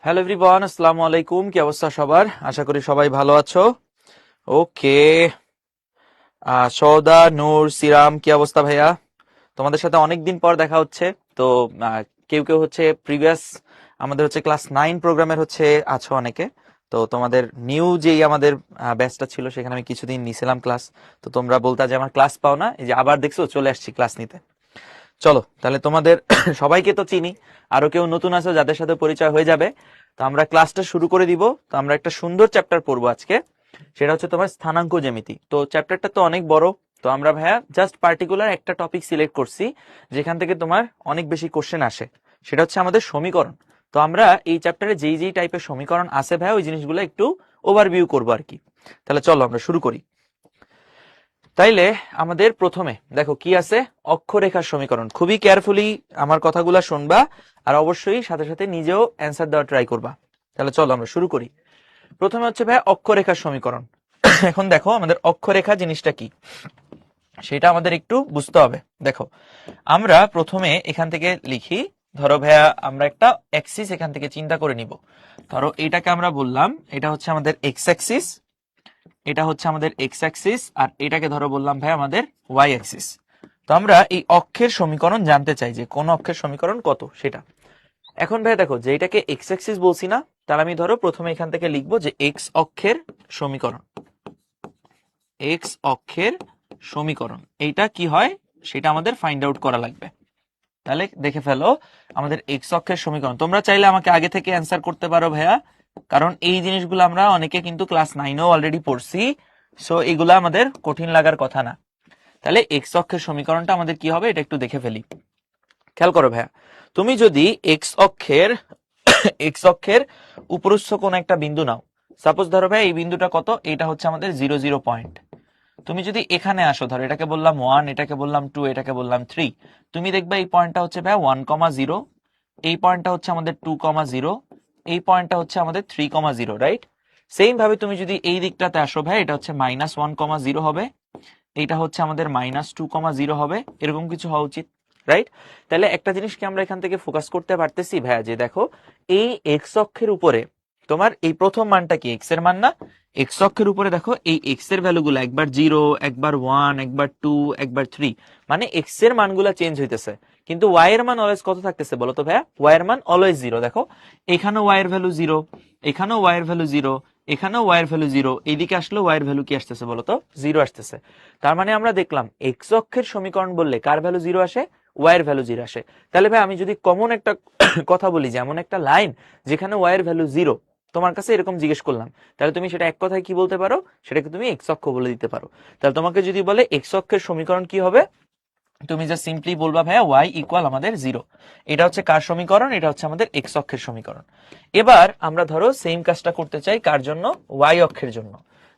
Hello everyone, আসসালামু আলাইকুম। কি অবস্থা সবার? আশা করি সবাই ভালো আছো। ওকে, সৌদা, নূর, সিরাম, কি অবস্থা ভাইয়া? তোমাদের সাথে অনেকদিন পর দেখা হচ্ছে। তো আহ, কেউ কেউ হচ্ছে প্রিভিয়াস আমাদের হচ্ছে ক্লাস 9 প্রোগ্রামের হচ্ছে আছো অনেকে। তো তোমাদের নিউ যেই আমাদের ব্যাচটা ছিল সেখানে আমি কিছুদিন নিছিলাম ক্লাস। তো তোমরা বলতা যে আমার ক্লাস পাও না, এই যে আবার দেখছো চলে আসছি ক্লাস নিতে। চলো তাহলে তোমাদের সবাইকে তো চিনি, আরো কেউ নতুন আছো যাদের সাথে পরিচয় হয়ে যাবে। তো আমরা ক্লাসটা শুরু করে দিব। তো আমরা একটা সুন্দর চ্যাপ্টার পড়বো আজকে, সেটা হচ্ছে তোমার স্থানাঙ্ক জ্যামিতি। তো চ্যাপ্টারটা তো অনেক বড়। তো আমরা ভাইয়া জাস্ট পার্টিকুলার একটা টপিক সিলেক্ট করছি যেখান থেকে তোমার অনেক বেশি কোশ্চেন আসে, সেটা হচ্ছে আমাদের সমীকরণ। তো আমরা এই চ্যাপ্টারে যেই যেই টাইপের সমীকরণ আছে ভাইয়া ওই জিনিসগুলো একটু ওভারভিউ করবো আর কি। তাহলে চলো আমরা শুরু করি। তাইলে আমাদের প্রথমে দেখো কি আছে, অক্ষরেখার সমীকরণ। খুবই কেয়ারফুলি আমার কথাগুলো শুনবা, আর অবশ্যই সাথে সাথে নিজেও অ্যান্সার দেওয়ার ট্রাই করবা। তাহলে চলো আমরা শুরু করি। প্রথমে হচ্ছে ভাই অক্ষরেখার সমীকরণ। এখন দেখো আমাদের অক্ষরেখা জিনিসটা কি সেটা আমাদের একটু বুঝতে হবে। দেখো আমরা প্রথমে এখান থেকে লিখি, ধরো ভাইয়া আমরা একটা অ্যাক্সিস এখান থেকে চিন্তা করে নিব। ধরো এটাকে আমরা বললাম এটা হচ্ছে আমাদের এক্স অ্যাক্সিস, এটা হচ্ছে আমাদের এক্স অ্যাক্সিস, আর এটাকে ধরো বললাম ভাই আমাদের ওয়াই অ্যাক্সিস। তো আমরা এই অক্ষের সমীকরণ জানতে চাই যে কোন অক্ষের সমীকরণ কত সেটা। এখন ভাই দেখো যে এটাকে এক্স অ্যাক্সিস বলছি না, তাহলে আমি ধরো প্রথমে এখান থেকে লিখবো যে এক্স অক্ষের সমীকরণ। এক্স অক্ষের সমীকরণ এইটা কি হয় সেটা আমাদের ফাইন্ড আউট করা লাগবে। তাহলে দেখে ফেলো আমাদের এক্স অক্ষের সমীকরণ। তোমরা চাইলে আমাকে আগে থেকে অ্যান্সার করতে পারো ভাইয়া, কারণ এই জিনিসগুলো আমরা অনেকে কিন্তু ক্লাস 9-এও অলরেডি পড়ছি। সো এগুলা আমাদের কঠিন লাগার কথা না। তাহলে এক্স অক্ষের সমীকরণটা আমাদের কি হবে এটা একটু দেখে ফেলি। খেয়াল করো ভাইয়া, তুমি যদি এক্স অক্ষের উপরস্থ কোন একটা বিন্দু নাও, সাপোজ ধরো ভাই এই বিন্দুটা কত, এটা হচ্ছে আমাদের 0 0 পয়েন্ট। তুমি যদি এখানে আসো, ধরো এটাকে বললাম 1, এটাকে বললাম 2, এটাকে বললাম 3, তুমি দেখবে এই পয়েন্টটা হচ্ছে ভাই 1,0, এই পয়েন্টটা হচ্ছে আমাদের 2,0, এই পয়েন্টটা হচ্ছে আমাদের 3,0, রাইট? সেম ভাবে তুমি যদি এই দিকটাতে আসো ভাই, এটা হচ্ছে -1,0 হবে, এটা হচ্ছে আমাদের -2,0 হবে, এরকম কিছু হওয়া উচিত, রাইট? তাহলে একটা জিনিস কি আমরা এখান থেকে ফোকাস করতে পারতেছি ভাইয়া, যে দেখো এই এক্স অক্ষের উপরে তোমার এই প্রথম মানটা কি এক্স এর মান না? এক্স অক্ষের উপরে দেখো এই এক্স এর ভ্যালুগুলো একবার 0, একবার 1, একবার 2, একবার 3, মানে এক্স এর মানগুলো চেঞ্জ হইতেছে, কিন্তু ওয়াই এর মান অলওয়েজ কত থাকতেছে বলো তো ভাইয়া? ওয়াই এর মান অলওয়েজ 0। দেখো এখানেও ওয়াই এর ভ্যালু 0, এখানেও ওয়াই এর ভ্যালু 0, এখানেও ওয়াই এর ভ্যালু 0, এইদিকে আসলে ওয়াই এর ভ্যালু কি আসতেছে বলো তো? 0 আসতেছে। তার মানে আমরা দেখলাম এক্স অক্ষের সমীকরণ বললে কার ভ্যালু 0 আসে? ওয়াই এর ভ্যালু 0 আসে। তাহলে ভাই আমি যদি কমন একটা কথা বলি, যেমন একটা লাইন যেখানে ওয়াই এর ভ্যালু 0, তোমার কাছে এরকম জিজ্ঞেস করলাম, তাহলে তুমি সেটা এক কথায় কি বলতে পারো? সেটাকে তুমি এক্স অক্ষ বলে দিতে পারো। তাহলে তোমাকে যদি বলে এক্স অক্ষের সমীকরণ কি হবে, তুমি যা সিম্পলি বলবা ভাইয়া ওয়াই ইকুয়াল আমাদের 0। এটা হচ্ছে কার সমীকরণ? এটা হচ্ছে আমাদের এক্স অক্ষের সমীকরণ। এবার আমরা ধরো সেম কাজটা করতে চাই কার জন্য? ওয়াই অক্ষের জন্য।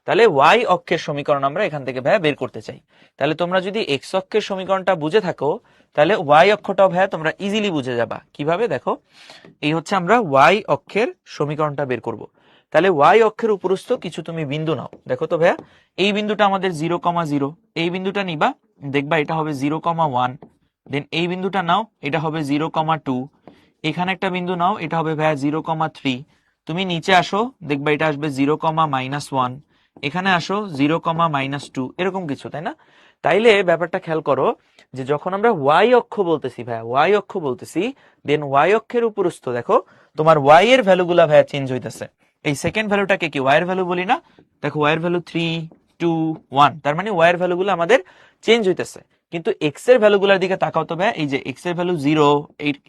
তাহলে ওয়াই অক্ষের সমীকরণ আমরা এখান থেকে ভাইয়া বের করতে চাই। তাহলে তোমরা যদি এক্স অক্ষের সমীকরণটা বুঝে থাকো, তাহলে ওয়াই অক্ষটাও ভাইয়া তোমরা ইজিলি বুঝে যাবা। কিভাবে? দেখো এই হচ্ছে আমরা ওয়াই অক্ষের সমীকরণটা বের করব। তাহলে ওয়াই অক্ষের উপরস্থ কিছু তুমি বিন্দু নাও। দেখো তো ভাইয়া এই বিন্দুটা আমাদের 0,0, এই বিন্দুটা নিবা, দেখবা এটা হবে 0,1, দেন এই বিন্দুটা নাও, এটা হবে 0,2, এখানে একটা বিন্দু নাও, এটা হবে ভাইয়া 0,3, তুমি নিচে আসো দেখবা এটা আসবে 0,-1, এখানে আসো 0,-2, এরকম কিছু, তাই না? তাইলে ব্যাপারটা খেয়াল করো যে যখন আমরা ওয়াই অক্ষ বলতেছি ভাইয়া, ওয়াই অক্ষ বলতেছি, দেন ওয়াই অক্ষের উপরস্থ দেখো তোমার ওয়াই এর ভ্যালুগুলা ভাইয়া চেঞ্জ হইতেছে। এই সেকেন্ড ভ্যালুটাকে কি ওয়াই এর ভ্যালু বলি না? দেখো ওয়াই এর ভ্যালু 3, 2, 1, তার মানে ওয়াই এর ভ্যালুগুলো আমাদের চেঞ্জ হইতেছে। কিন্তু এক্স এর ভ্যালুগুলোর দিকে তাকাও তো ভাইয়া, এই যে এক্স এর ভ্যালু 0,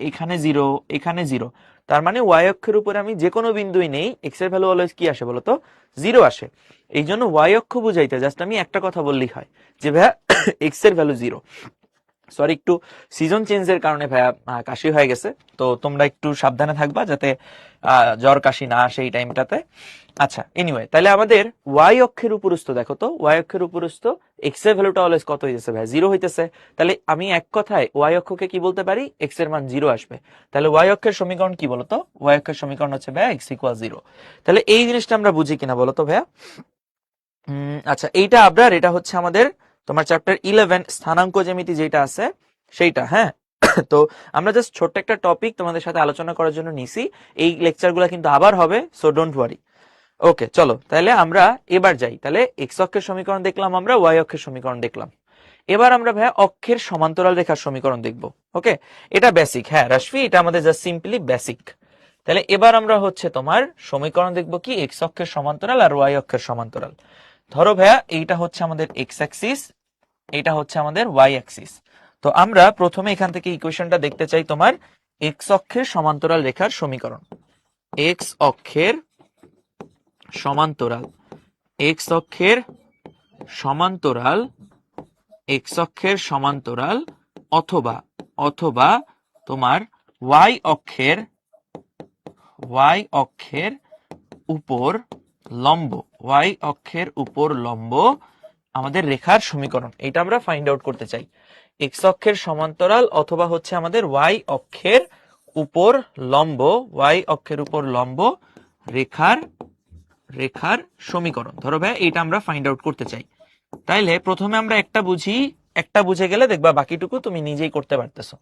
এখানে 0, এখানে 0, তার মানে ওয়াই অক্ষের উপরে আমি যে কোনো বিন্দুই নেই এক্স এর ভ্যালু অলওয়েজ কি আসে বলতো? 0 আসে। এই জন্য ওয়াই অক্ষ বুঝাইতে জাস্ট আমি একটা কথা বললেই হয় যে ভাইয়া এক্স এর ভ্যালু 0। সরি, একটু সিজন চেঞ্জের কারণে ভাইয়া কাশি হয়ে গেছে, তো তোমরা একটু সাবধানে থাকবা যাতে জ্বর কাশি না আসে এই টাইমটাতে। আচ্ছা, এনিওয়ে, তাহলে আমাদের ওয়াই অক্ষের উপরস্থ দেখো তো, ওয়াই অক্ষের উপরস্থ এক্স এর ভ্যালুটা অলওয়েজ কত হইতেছে ভাই? 0 হইতেছে। তাহলে আমি এক কথায় ওয়াই অক্ষকে কি বলতে পারি? এক্স এর মান 0 আসবে। তাহলে ওয়াই অক্ষের সমীকরণ কি বলতো? ওয়াই অক্ষের সমীকরণ হচ্ছে ভাইয়া এক্স ইকুয়াল 0। তাহলে এই জিনিসটা আমরা বুঝি কিনা বলতো ভাইয়া? আচ্ছা, এইটা আবরার, এটা হচ্ছে আমাদের তোমার চ্যাপ্টার 11 স্থানাঙ্ক জ্যামিতি যেটা আছে সেইটা, হ্যাঁ। তো আমরা জাস্ট ছোট্ট একটা টপিক তোমাদের সাথে আলোচনা করার জন্য নিছি, এই লেকচারগুলো কিন্তু আবার হবে, সো ডোন্ট ওয়ারি। ওকে, চলো তাহলে আমরা এবার যাই। তাহলে এক্স অক্ষের সমীকরণ দেখলাম, আমরা ওয়াই অক্ষের সমীকরণ দেখলাম। এবার আমরা ভাইয়া অক্ষের সমান্তরাল রেখার সমীকরণ দেখব। ওকে, এটা বেসিক, হ্যাঁ রাশফি, এটা আমাদের জাস্ট সিম্পলি বেসিক। তাহলে এবার আমরা হচ্ছে তোমার সমীকরণ দেখব কি, এক্স অক্ষের সমান্তরাল আর ওয়াই অক্ষের সমান্তরাল। ধরো ভাইয়া এইটা হচ্ছে আমাদের এক্স অ্যাক্সিস, এটা হচ্ছে আমাদের ওয়াই অ্যাক্সিস। তো আমরা প্রথমে এখান থেকে ইকুয়েশনটা দেখতে চাই তোমার এক্স অক্ষের সমান্তরাল রেখার সমীকরণ। এক্স অক্ষের সমান্তরাল, এক্স অক্ষের সমান্তরাল, এক্স অক্ষের সমান্তরাল অথবা অথবা তোমার ওয়াই অক্ষের উপর লম্ব, ওয়াই অক্ষের উপর লম্ব আমাদের রেখার সমীকরণ। এটা আমরা ফাইন্ড আউট করতে চাই। এক্স অক্ষের সমান্তরাল অথবা হচ্ছে আমাদের ওয়াই অক্ষের উপর লম্ব, ওয়াই অক্ষের উপর লম্ব রেখার সমীকরণ। ধরো ভাই এটা আমরা ফাইন্ড আউট করতে চাই। তাইলে প্রথমে আমরা একটা বুঝি, একটা বুঝে গেলে দেখবা বাকিটুকু তুমি নিজেই করতে পারতেছো।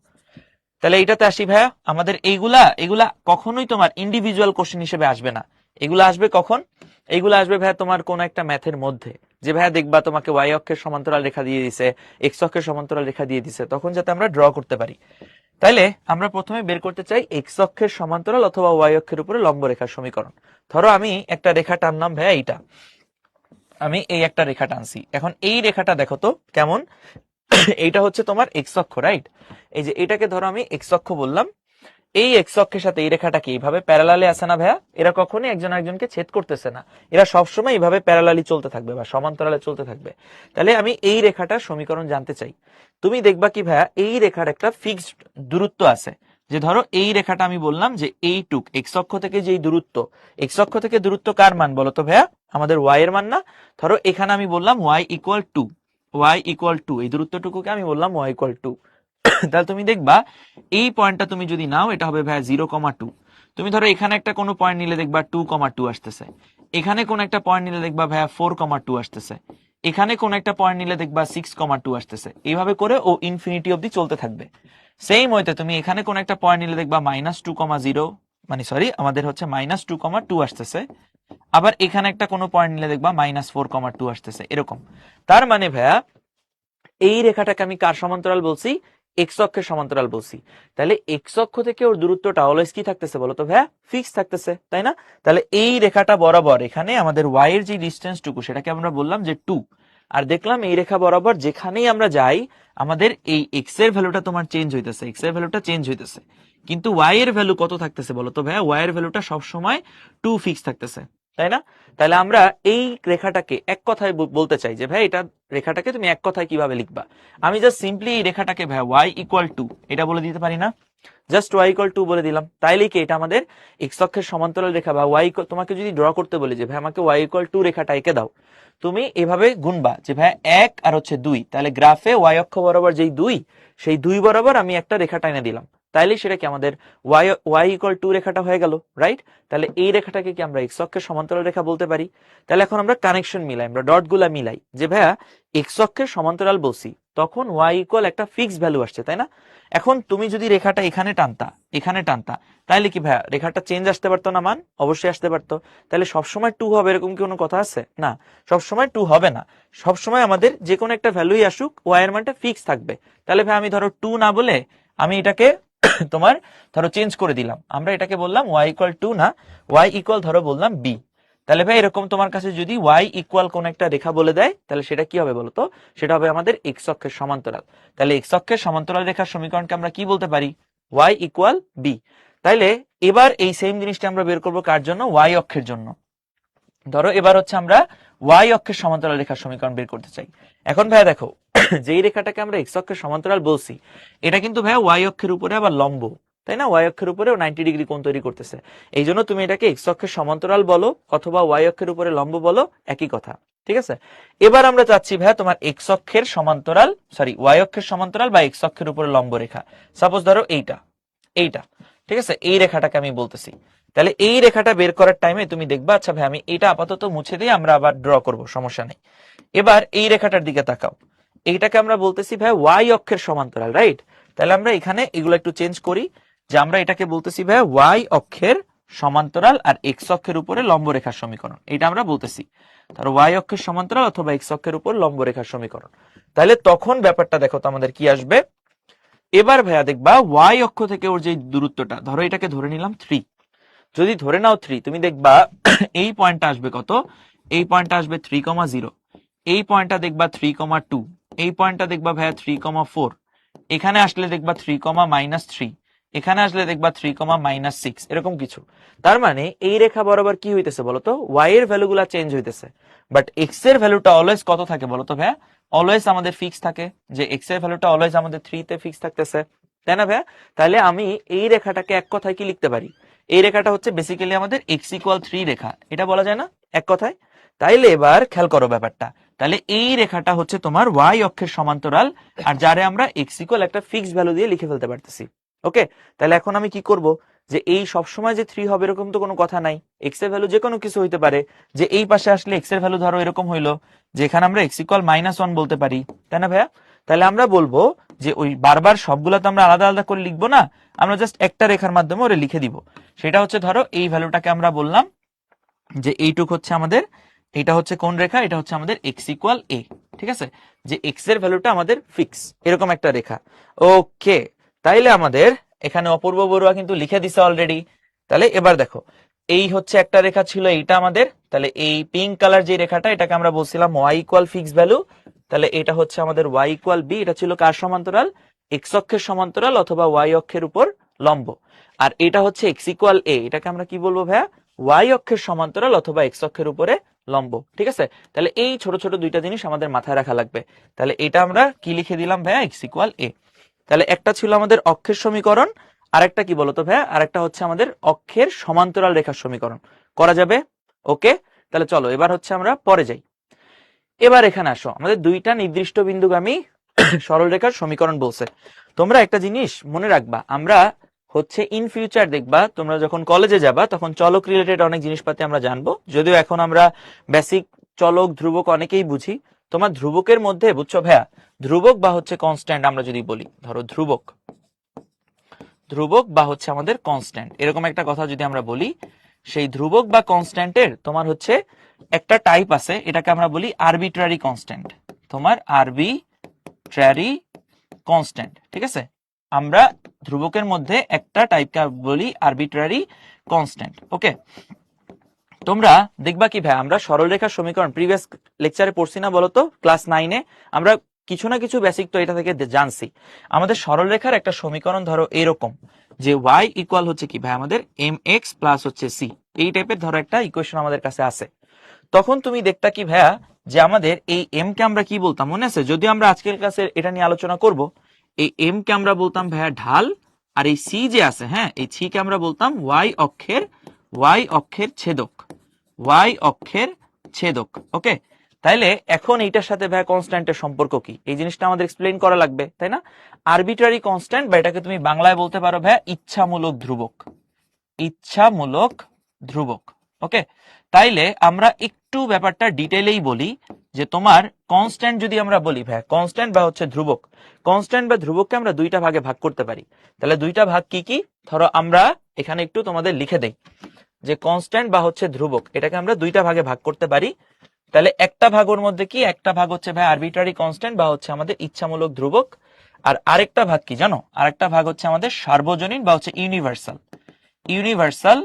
তাহলে এইটাতে আসি ভাইয়া, আমাদের এইগুলা কখনোই তোমার ইন্ডিভিজুয়াল কোশ্চেন হিসেবে আসবে না। এগুলো আসবে কখন? এইগুলো আসবে ভাইয়া তোমার কোন একটা ম্যাথের মধ্যে, যে ভাইয়া দেখবা তোমাকে ওয়াই অক্ষের সমান্তরাল রেখা দিয়ে দিছে, এক্স অক্ষের সমান্তরাল রেখা দিয়ে দিছে, তখন যাতে আমরা ড্র করতে পারি। তাইলে আমরা প্রথমে বের করতে চাই এক্স অক্ষের সমান্তরাল অথবা ওয়াই অক্ষের উপরে লম্ব রেখার সমীকরণ। ধরো আমি একটা রেখা টানলাম ভাইয়া, এইটা আমি এই একটা রেখা টানছি। এখন এই রেখাটা দেখো তো কেমন, এইটা হচ্ছে তোমার এক্স অক্ষ, রাইট? এই যে এটাকে ধরো আমি এক্স অক্ষ বললাম। এই এক্স অক্ষের সাথে এই রেখাটাকে এইভাবে প্যারালালে আছে না ভাইয়া, এরা কখনোই একজন আরেকজনকে ছেদ করতেছে না, এরা সবসময় এইভাবে প্যারালালি চলতে থাকবে বা সমান্তরালে চলতে থাকবে। তাহলে আমি এই রেখাটার সমীকরণ জানতে চাই। তুমি দেখবা কি ভাইয়া, এই রেখার একটা ফিক্সড দূরত্ব আছে। যে ধরো এই রেখাটা আমি বললাম যে এইটুক এক্স অক্ষ থেকে যেই দূরত্ব, এক্স অক্ষ থেকে দূরত্ব কার মান বলতো ভাইয়া? আমাদের ওয়াই এর মান না? ধরো এখানে আমি বললাম ওয়াই ইকুয়াল টু, এই দূরত্বটুকুকে আমি বললাম ওয়াই ইকুয়াল টু। তাহলে তুমি দেখবা এই পয়েন্টটা তুমি যদি নাও, এটা হবে ভাইয়া 0,2। তুমি ধরো এখানে একটা কোনো পয়েন্ট নিলে দেখবা 2,2 আসতেছে, এখানে কোন একটা পয়েন্ট নিলে দেখবা ভাইয়া 4,2 আসতেছে, এখানে কোন একটা পয়েন্ট নিলে দেখবা 6,2 আসতেছে। এইভাবে করে ও ইনফিনিটি অবধি চলতে থাকবে। সেম হইতে তুমি এখানে কোন একটা পয়েন্ট নিলে দেখবা -2,0, মানে সরি আমাদের হচ্ছে -2,2 আসতেছে, আবার এখানে একটা কোনো পয়েন্ট নিলে দেখবা -4,2 আসতেছে, এরকম। তার মানে ভাইয়া এই রেখাটাকে আমি কার সমান্তরাল বলছি? এক্স অক্ষের সমান্তরাল বলছি। তাহলে এক্স অক্ষ থেকে ওর দূরত্বটা অলওয়েজ কি থাকতেছে বলতো ভাইয়া? ফিক্স থাকতেছে, তাই না? তাহলে এই রেখাটা বরাবর এখানে আমাদের ওয়াই এর যে ডিস্টেন্সটুকু সেটাকে আমরা বললাম যে 2। আর দেখলাম এই রেখা বরাবর যেখানেই আমরা যাই আমাদের এই এক্স এর ভ্যালুটা তোমার চেঞ্জ হইতেছে, এক্স এর ভ্যালুটা চেঞ্জ হইতেছে, কিন্তু ওয়াই এর ভ্যালু কত থাকতেছে বলতো ভাইয়া? ওয়াই এর ভ্যালুটা সবসময় 2 ফিক্স থাকতেছে, তাই না? তাহলে আমরা এই রেখাটাকে এক কথায় বলতে চাই যে ভাই এটা রেখাটাকে তুমি এক কথায় কিভাবে লিখবা? আমি জাস্ট সিম্পলি এই রেখাটাকে ভাই ওয়াই ইকুয়াল টু এটা বলে দিতে পারি না? জাস্ট ওয়াই ইকুয়াল টু বলে দিলাম, তাইলে কি এটা আমাদের এক্স অক্ষের সমান্তরাল রেখা। বা ওয়াই, তোমাকে যদি ড্র করতে বলি যে ভাই আমাকে ওয়াই ইকুয়াল টু রেখাটা এঁকে দাও, তুমি এভাবে গুনবা যে ভাই 1 আর হচ্ছে 2, তাহলে গ্রাফে ওয়াই অক্ষ বরাবর যেই 2, সেই 2 বরাবর আমি একটা রেখা টেনে দিলাম, তাইলে সেটা কি আমাদের ওয়াই ইকুয়াল টু রেখাটা হয়ে গেল, রাইট? তাহলে এই রেখাটাকে কি আমরা এক্স অক্ষের সমান্তরাল রেখা বলতে পারি? তাহলে এখন আমরা কানেকশন মিলাই, আমরা ডট গুলা মিলাই যে ভাইয়া এক্স অক্ষের সমান্তরাল বলছি, তখন ওয়াই ইকুয়াল একটা ফিক্সড ভ্যালু আসছে, তাই না? এখন তুমি যদি রেখাটা এখানে টানতা তাহলে কি ভাইয়া রেখাটা চেঞ্জ আসতে পারতো না? মান অবশ্যই আসতে পারতো। তাহলে সবসময় 2 হবে এরকম কি কোনো কথা আছে? না, সবসময় 2 হবে না। সবসময় আমাদের যে কোনো একটা ভ্যালুই আসুক ওয়াই এর মানটা ফিক্স থাকবে। তাহলে ভাই আমি ধরো 2 না বলে আমি এটাকে তোমার ধরো চেঞ্জ করে দিলাম, আমরা এটাকে বললাম ওয়াই ইকুয়াল 2 না, ওয়াই ইকুয়াল ধরো বললাম বি। তাহলে ভাই এরকম তোমার কাছে যদি ওয়াই ইকুয়াল কোন একটা রেখা বলে দেয়, তাহলে সেটা কি হবে বলতো? সেটা হবে আমাদের এক্স অক্ষের সমান্তরাল। তাহলে এক্স অক্ষের সমান্তরাল রেখার সমীকরণকে আমরা কি বলতে পারি? Y equal B. তাইলে এবার এই সেম জিনিসটা আমরা বের করবো কার জন্য? ওয়াই অক্ষের জন্য। ধরো এবার হচ্ছে আমরা ওয়াই অক্ষের সমান্তরাল রেখার সমীকরণ বের করতে চাই। এখন ভাইয়া দেখো, যেই রেখাটাকে আমরা এক্স অক্ষের সমান্তরাল বলছি, এটা কিন্তু ভাইয়া ওয়াই অক্ষের উপরে আবার লম্ব, তাই না? ওয়াই অক্ষের উপরেও 90 ডিগ্রি কোণ তৈরি করতেছে। এই জন্য তুমি এটাকে এক্স অক্ষের সমান্তরাল বলো অথবা ওয়াই অক্ষের উপরে লম্ব বলো, একই কথা, ঠিক আছে? এবার আমরা চাচ্ছি ভাইয়া তোমার এক্স অক্ষের সমান্তরাল, সরি ওয়াই অক্ষের সমান্তরাল বা এক্স অক্ষের উপরে লম্ব রেখা। সাপোজ ধরো এইটা, ঠিক আছে? এই রেখাটাকে আমি বলতেছি। তাহলে এই রেখাটা বের করার টাইমে তুমি দেখবা, আচ্ছা ভাই আমি এটা আপাতত মুছে দিয়ে আমরা আবার ড্র করব, সমস্যা নেই। এবার এই রেখাটার দিকে তাকাও, এইটাকে আমরা বলতেছি ভাই ওয়াই অক্ষের সমান্তরাল, রাইট? তাহলে আমরা এখানে এগুলো একটু চেঞ্জ করি, যে আমরা এটাকে বলতেছি ভাই ওয়াই অক্ষের সমান্তরাল আর এক্স অক্ষের উপরে লম্ব রেখার সমীকরণ, এটা আমরা বলতেছি। ধরো ওয়াই অক্ষের সমান্তরাল অথবা এক্স অক্ষের উপর লম্ব রেখার সমীকরণ। তাহলে তখন ব্যাপারটা দেখো তো আমাদের কি আসবে। এবার ভাইয়া দেখবা ওয়াই অক্ষ থেকে ওর যে দূরত্বটা, ধরো এটাকে ধরে নিলাম 3, যদি ধরে নাও 3, তুমি দেখবা এই পয়েন্টটা আসবে কত, এই পয়েন্টটা আসবে 3,0, এই পয়েন্টটা দেখবা 3,2, এই পয়েন্টটা দেখবা ভাইয়া 3,4, এখানে আসলে দেখবা 3,-3, এখানে আসলে দেখবা 3,-6, এরকম কিছু। তার মানে এই রেখা বরাবর কি হইতেছে বলতো, ওয়াই এর ভ্যালুগুলা চেঞ্জ হইতেছে, বাট এক্স এর ভ্যালুটা অলওয়েজ কত থাকে বলতো ভাইয়া, অলওয়েজ আমাদের ফিক্স থাকে, যে এক্স এর ভ্যালুটা অলওয়েজ আমাদের 3 তে ফিক্স থাকতেছে, তাই না ভাইয়া? তাহলে আমি এই রেখাটাকে এক কথায় কি লিখতে পারি, এই রেখাটা হচ্ছে বেসিক্যালি আমাদের এক্স ইকুয়াল 3 রেখা, এটা বলা যায় না এক কথায়? তাইলে এবার খেয়াল করো ব্যাপারটা, তাহলে এই রেখাটা হচ্ছে তোমার ওয়াই অক্ষের সমান্তরাল, আর যারে আমরা এক্স ইকুয়াল একটা ফিক্সড ভ্যালু দিয়ে লিখে ফেলতে পারতেছি। ওকে, তাহলে এখন আমি কি করব, যে এই সবসময় যে 3 হবে এরকম তো কোনো কথা নাই, এক্স এর ভ্যালু যে কোনো কিছু হইতে পারে, যে এই পাশে আসলে এক্স এর ভ্যালু ধরো এরকম হইলো, যে এখানে আমরা এক্স ইকুয়াল -1 বলতে পারি, তাই না ভাইয়া? তাহলে আমরা বলবো যে ওই বারবার সবগুলো তো আমরা আলাদা আলাদা করে লিখবো না, আমরা জাস্ট একটা রেখার মাধ্যমে ওরে লিখে দিব। সেটা হচ্ছে ধরো এই ভ্যালুটাকে আমরা বললাম যে এইটুক হচ্ছে আমাদের, এটা হচ্ছে কোন রেখা, এটা হচ্ছে আমাদের এক্স ইকুয়াল এ, ঠিক আছে, যে এক্স এর ভ্যালুটা আমাদের ফিক্স, এরকম একটা রেখা। ওকে, তাইলে আমাদের এখানে অপূর্ব বড়ুয়া কিন্তু লিখে দিছে অলরেডি। তাহলে এবার দেখো, এই হচ্ছে একটা রেখা ছিল, এইটা আমাদের, তাহলে এই পিঙ্ক কালার যে রেখাটা, এটাকে আমরা বলছিলাম ওয়াই ইকুয়াল ফিক্স ভ্যালু, তাহলে এটা হচ্ছে আমাদের ওয়াই ইকুয়াল বি, এটা ছিল কার সমান্তরাল, এক্স অক্ষের সমান্তরাল অথবা ওয়াই অক্ষের উপর লম্ব। আর এটা হচ্ছে এক্স ইকুয়াল এ, এটাকে আমরা কি বলবো ভাইয়া, ওয়াই অক্ষের সমান্তরাল অথবা এক্স অক্ষের উপরে লম্ব, ঠিক আছে? তাহলে এই ছোট ছোট দুইটা জিনিস আমাদের মাথায় রাখা লাগবে। তাহলে এটা আমরা কি লিখে দিলাম ভাইয়া, এক্স ইকুয়াল এ। তাহলে একটা ছিল আমাদের অক্ষের সমীকরণ, আরেকটা কি বলতো ভাইয়া, আরেকটা হচ্ছে আমাদের অক্ষের সমান্তরাল রেখার সমীকরণ, করা যাবে? ওকে, তাহলে চলো এবার হচ্ছে আমরা পরে যাই। এবার এখানে আসো, আমাদের দুইটা নির্দিষ্ট বিন্দুগামী সরল রেখার সমীকরণ বলছে। তোমরা একটা জিনিস মনে রাখবা, আমরা হচ্ছে ইন ফিউচার দেখবা তোমরা যখন কলেজে যাবা তখন চলক রিলেটেড অনেক জিনিসপাতি আমরা জানবো, যদিও এখন আমরা বেসিক চলক ধ্রুবক অনেকেই বুঝি। তোমার ধ্রুবকের মধ্যে বুঝছো ভাইয়া, ধ্রুবক বা হচ্ছে কনস্ট্যান্ট আমরা যদি বলি, ধরো ধ্রুবক, ধ্রুবক বা হচ্ছে আমাদের কনস্ট্যান্ট, এরকম একটা কথা যদি আমরা বলি, সেই ধ্রুবক বা কনস্ট্যান্টের তোমার হচ্ছে একটা টাইপ আছে, এটাকে আমরা বলি আরবিট্রারি কনস্ট্যান্ট, তোমার আরবিট্রারি কনস্ট্যান্ট, ঠিক আছে? আমরা ধ্রুবকের মধ্যে একটা টাইপকে বলি আরবিট্রারি কনস্ট্যান্ট। ওকে, তোমরা দেখবা কি ভাই, আমরা সরলরেখার সমীকরণ প্রিভিয়াস লেকচারে পড়ছি না বলতো, ক্লাস 9-এ আমরা কিছু না কিছু বেসিক তো এটা থেকে জানছি। আমাদের সরলরেখার একটা সমীকরণ ধরো এরকম, যে y ইকুয়াল হচ্ছে কি ভাই আমাদের mx প্লাস হচ্ছে c, এই টাইপের ধরো একটা ইকুয়েশন আমাদের কাছে আছে। তখন তুমি দেখতা কি ভাইয়া, যে আমাদের এই m কে আমরা কি বলতাম মনে আছে, যদিও আমরা আজকের ক্লাসে এটা নিয়ে আলোচনা করব, এই m কে আমরা বলতাম ভাইয়া ঢাল, আর এই c যে আছে, হ্যাঁ এই c কে আমরা বলতাম y অক্ষের ছেদক, y অক্ষের ছেদক। ওকে, তাইলে এখন এইটার সাথে ভাইয়া কনস্ট্যান্টের সম্পর্ক কি, এই জিনিসটা আমাদের এক্সপ্লেইন করা লাগবে, তাই না? আরবিট্রারি কনস্ট্যান্ট, বা এটাকে তুমি বাংলায় বলতে পারো ভাইয়া ইচ্ছামূলক ধ্রুবক, ইচ্ছামূলক ধ্রুবক। ওকে, তাইলে আমরা একটু ব্যাপারটা ডিটেইলেই বলি, যে তোমার কনস্ট্যান্ট যদি আমরা বলি ভাইয়া, কনস্ট্যান্ট বা হচ্ছে ধ্রুবক, কনস্ট্যান্ট বা ধ্রুবককে আমরা দুইটা ভাগে ভাগ করতে পারি। তাহলে দুইটা ভাগ কি কি, ধরো আমরা এখানে একটু তোমাদের লিখে দেই, যে কনস্ট্যান্ট বা হচ্ছে ধ্রুবক, এটাকে আমরা দুইটা ভাগে ভাগ করতে পারি। তাহলে একটা ভাগের মধ্যে কি, একটা ভাগ হচ্ছে ভাই আরবিট্রারি কনস্ট্যান্ট বা হচ্ছে আমাদের ইচ্ছামূলক ধ্রুবক, আর আরেকটা ভাগ কি জানো, আরেকটা ভাগ হচ্ছে আমাদের সার্বজনীন বা হচ্ছে ইউনিভার্সাল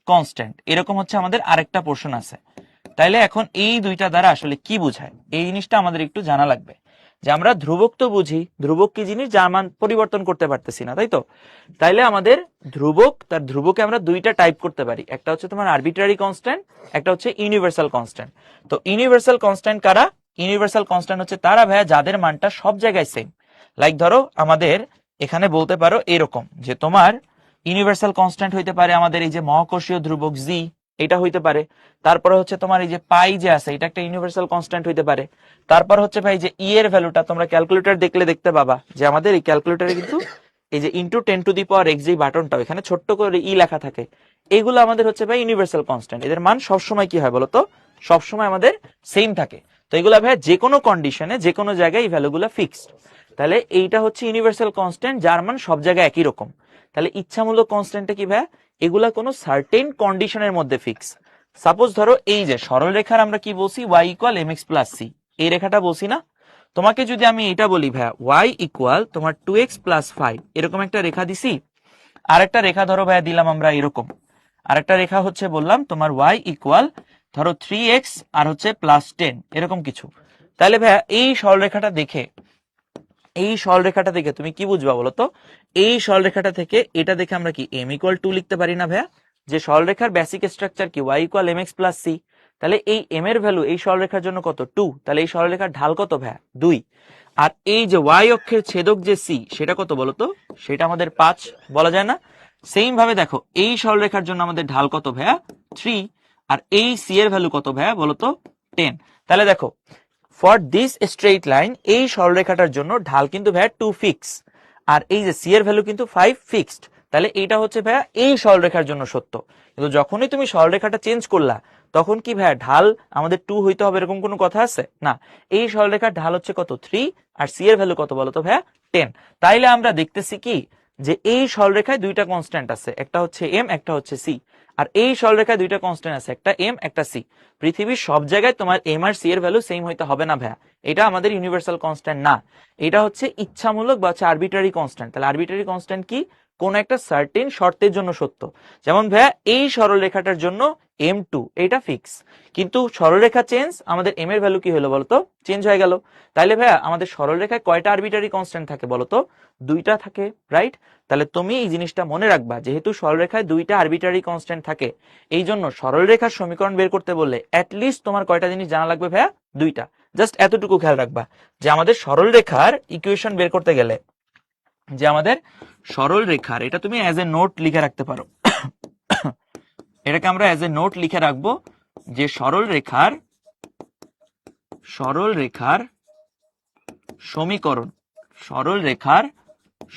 কনস্ট্যান্ট, এরকম হচ্ছে আমাদের আরেকটা পোর্শন আছে। তাইলে এখন এই দুইটা দ্বারা আসলে কি বোঝায়, এই জিনিসটা আমাদের একটু জানা লাগবে, যে আমরা ধ্রুবক তো বুঝি, ধ্রুবক কি জিনিস, যার মান পরিবর্তন করতে পারতেছি না, তাই তো? তাইলে আমাদের ধ্রুবক, তার ধ্রুবকে আমরা দুইটা টাইপ করতে পারি, একটা হচ্ছে তোমার আরবিট্রারি কনস্ট্যান্ট, একটা হচ্ছে ইউনিভার্সাল কনস্ট্যান্ট। তো ইউনিভার্সাল কনস্ট্যান্ট কারা, ইউনিভার্সাল কনস্ট্যান্ট হচ্ছে তারা ভাইয়া যাদের মানটা সব জায়গায় সেম। লাইক ধরো আমাদের এখানে বলতে পারো এরকম, যে তোমার ইউনিভার্সাল কনস্ট্যান্ট হইতে পারে আমাদের এই যে মহাকর্ষীয় ধ্রুবক জি, এটা হইতে পারে। তারপরে হচ্ছে তোমার এই যে পাই যে আছে, এটা একটা ইউনিভার্সাল কনস্ট্যান্ট হইতে পারে। তারপর হচ্ছে ভাই যে ই এর ভ্যালুটা তোমরা ক্যালকুলেটর দেখলে দেখতে পাবা, যে আমাদের এই ক্যালকুলেটরে কিন্তু এই যে ইন্টু 10⁻⁴ যে বাটনটা, এখানে ছোট্ট করে ই লেখা থাকে, এগুলো আমাদের হচ্ছে ভাই ইউনিভার্সাল কনস্ট্যান্ট, এদের মান সবসময় কি হয় বলতো, সবসময় আমাদের সেম থাকে। তো এগুলা ভাই যে কোনো কন্ডিশনে যে কোনো জায়গায় এই ভ্যালুগুলো ফিক্সড। তাহলে এইটা হচ্ছে ইউনিভার্সাল কনস্ট্যান্ট, যার মান সব জায়গায় একই রকম। তাহলে ইচ্ছামূলক কনস্ট্যান্টটা কি ভাইয়া, এগুলা কোনো সার্টেন কন্ডিশনের মধ্যে ফিক্স। সাপোজ ধরো এই যে সরল রেখার আমরা কি বলছি, y equal mx plus c, এই রেখাটা বলছি না। তোমাকে যদি আমি এটা বলি ভাইয়া y ইকুয়াল তোমার 2x প্লাস 5, এরকম একটা রেখা দিছি। আর একটা রেখা ধরো ভাইয়া দিলাম আমরা এরকম, আর একটা রেখা হচ্ছে বললাম তোমার y ইকুয়াল ধরো 3x আর হচ্ছে প্লাস 10, এরকম কিছু। তাহলে ভাইয়া এই সরলরেখাটা দেখে, এই সরলরেখাটা দেখে তুমি কি বুঝবা বলো তো? এই সরলরেখাটা থেকে এটা দেখে আমরা কি m ইকুয়াল 2 লিখতে পারি না ভাইয়া? যে সরলরেখার বেসিক স্ট্রাকচার কি y equal mx plus c, তাহলে এই m এর ভ্যালু এই সরলরেখার জন্য কত 2, তাহলে এই সরলরেখার ঢাল কত ভাইয়া 2। আর এই যে y অক্ষের ছেদক যে c, সেটা কত বলতো? সেটা আমাদের 5 বলা যায় না? সেম ভাবে দেখো এই সরলরেখার জন্য আমাদের ঢাল কত ভাইয়া 3, আর এই c এর ভ্যালু কত ভাইয়া বলতো 10। তাহলে দেখো ফর দিস স্ট্রেইট লাইন, এই সরলরেখাটার জন্য ঢাল কিন্তু ভাইয়া 2 ফিক্স, আর এই যে c এর ভ্যালু কিন্তু 5 ফিক্সড। তাহলে এইটা হচ্ছে ভাইয়া এই সরলরেখার জন্য সত্য। কিন্তু যখনই তুমি সরলরেখাটা চেঞ্জ করলা, তখন কি ভাইয়া ঢাল আমাদের 2 হইতে হবে এরকম কোনো কথা আছে না? এই সরলরেখার ঢাল হচ্ছে কত 3, আর c এর ভ্যালু কত বলতো ভাইয়া 10। তাইলে আমরা দেখতেছি কি যে এই সরলরেখায় দুইটা কনস্ট্যান্ট আছে, একটা হচ্ছে m, একটা হচ্ছে c। আর এই সরলরেখায় দুইটা কনস্ট্যান্ট আছে, একটা m, একটা c। পৃথিবীর সব জায়গায় তোমার m আর c এর ভ্যালু সেম হইতে হবে না ভাইয়া, এটা আমাদের ইউনিভার্সাল কনস্ট্যান্ট না, এটা হচ্ছে ইচ্ছামূলক বা হচ্ছে আরবিটারি কনস্ট্যান্ট। তাহলে আরবিটারি কনস্ট্যান্ট কি? কোন একটা সার্টেন শর্তের জন্য সত্য। যেমন ভাইয়া এই সরলরেখাটার জন্য m2 এটা ফিক্স, কিন্তু সরলরেখা চেঞ্জ, আমাদের m এর ভ্যালু কি হলো বলতো? চেঞ্জ হয়ে গেল। তাইলে ভাইয়া আমাদের সরলরেখায় কয়টা আরবিটারি কনস্ট্যান্ট থাকে বলতো? দুইটা থাকে, রাইট? তাহলে তুমি এই জিনিসটা মনে রাখবা, যেহেতু সরলরেখায় দুইটা আরবিটারি কনস্ট্যান্ট থাকে, এই জন্য সরলরেখার সমীকরণ বের করতে বললে অ্যাটলিস্ট তোমার কয়টা জিনিস জানা লাগবে ভাইয়া? দুইটা। জাস্ট এতটুকু খেয়াল রাখবা যে আমাদের সরলরেখার ইকুয়েশন বের করতে গেলে, যে আমাদের সরলরেখার, এটা তুমি অ্যাজ এ নোট লিখে রাখতে পারো, এটাকে আমরা অ্যাজ এ নোট লিখে রাখবো যে সরলরেখার সমীকরণ, সরলরেখার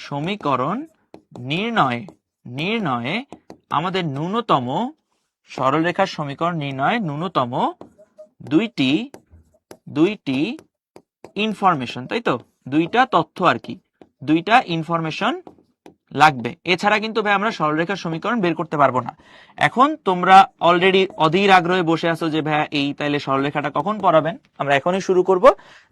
সমীকরণ নির্ণয়ে আমাদের ন্যূনতম, সরলরেখার সমীকরণ নির্ণয়ে ন্যূনতম দুইটি ইনফরমেশন, তাই তো? দুইটা তথ্য আর কি, দুইটা ইনফরমেশন লাগবে। এছাড়া কিন্তু ভাই আমরা সরলরেখার সমীকরণ বের করতে পারবো না। এখন তোমরা অলরেডি অধীর আগ্রহে বসে আছো যে ভাইয়া এই তাইলে সরলরেখাটা কখন পড়াবেন? আমরা এখনই শুরু করব।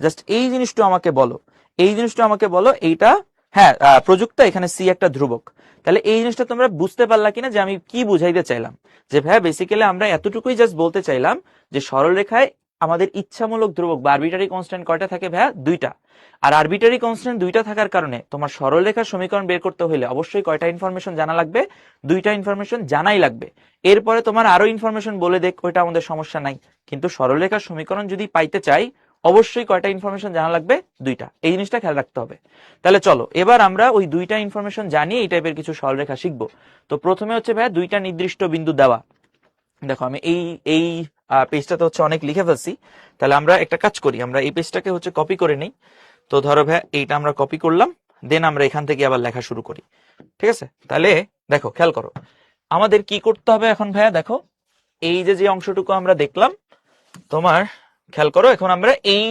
জাস্ট এই জিনিসটা আমাকে বলো, এই জিনিসটা আমাকে বলো, এইটা হ্যাঁ প্রযুক্ত, এখানে সি একটা ধ্রুবক। তাহলে এই জিনিসটা তোমরা বুঝতে পারলা কিনা যে আমি কি বুঝাইতে চাইলাম? যে ভাইয়া বেসিক্যালি আমরা এতটুকুই জাস্ট বলতে চাইলাম যে সরলরেখায় আমাদের ইচ্ছামূলক ধ্রুবক বা আরবিটারি কনস্ট্যান্ট কয়টা থাকে ভাইয়া? দুইটা। আর আরবিটারি কনস্ট্যান্ট দুইটা থাকার কারণে তোমার সরলরেখার সমীকরণ বের করতে হলে অবশ্যই কয়টা ইনফরমেশন জানা লাগবে? দুইটা ইনফরমেশন জানাই লাগবে। এরপরে তোমার আরো ইনফরমেশন বলে দেখ, ওইটা আমাদের সমস্যা নাই, কিন্তু সরলরেখার সমীকরণ যদি পাইতে চাই অবশ্যই কয়টা ইনফরমেশন জানা লাগবে? দুইটা। এই জিনিসটা খেয়াল রাখতে হবে। তাহলে চলো এবার আমরা ওই দুইটা ইনফরমেশন জানিয়ে এই টাইপের কিছু সরলরেখা শিখবো। তো প্রথমে হচ্ছে ভাইয়া দুইটা নির্দিষ্ট বিন্দু দেওয়া। দেখো আমি এই পেজটাতে হচ্ছে অনেক লিখে ফেলছি, তাহলে আমরা একটা কাজ করি, আমরা এই পেজটাকে হচ্ছে কপি করে নিই। তো ধরো ভাই এইটা আমরা কপি করলাম, দেন আমরা এখান থেকে আবার লেখা শুরু করি, ঠিক আছে? তাহলে দেখো খেয়াল করো আমাদের কি করতে হবে এখন ভাইয়া। দেখো এই যে অংশটুকু আমরা দেখলাম, তোমার খেয়াল করো, এখন আমরা এই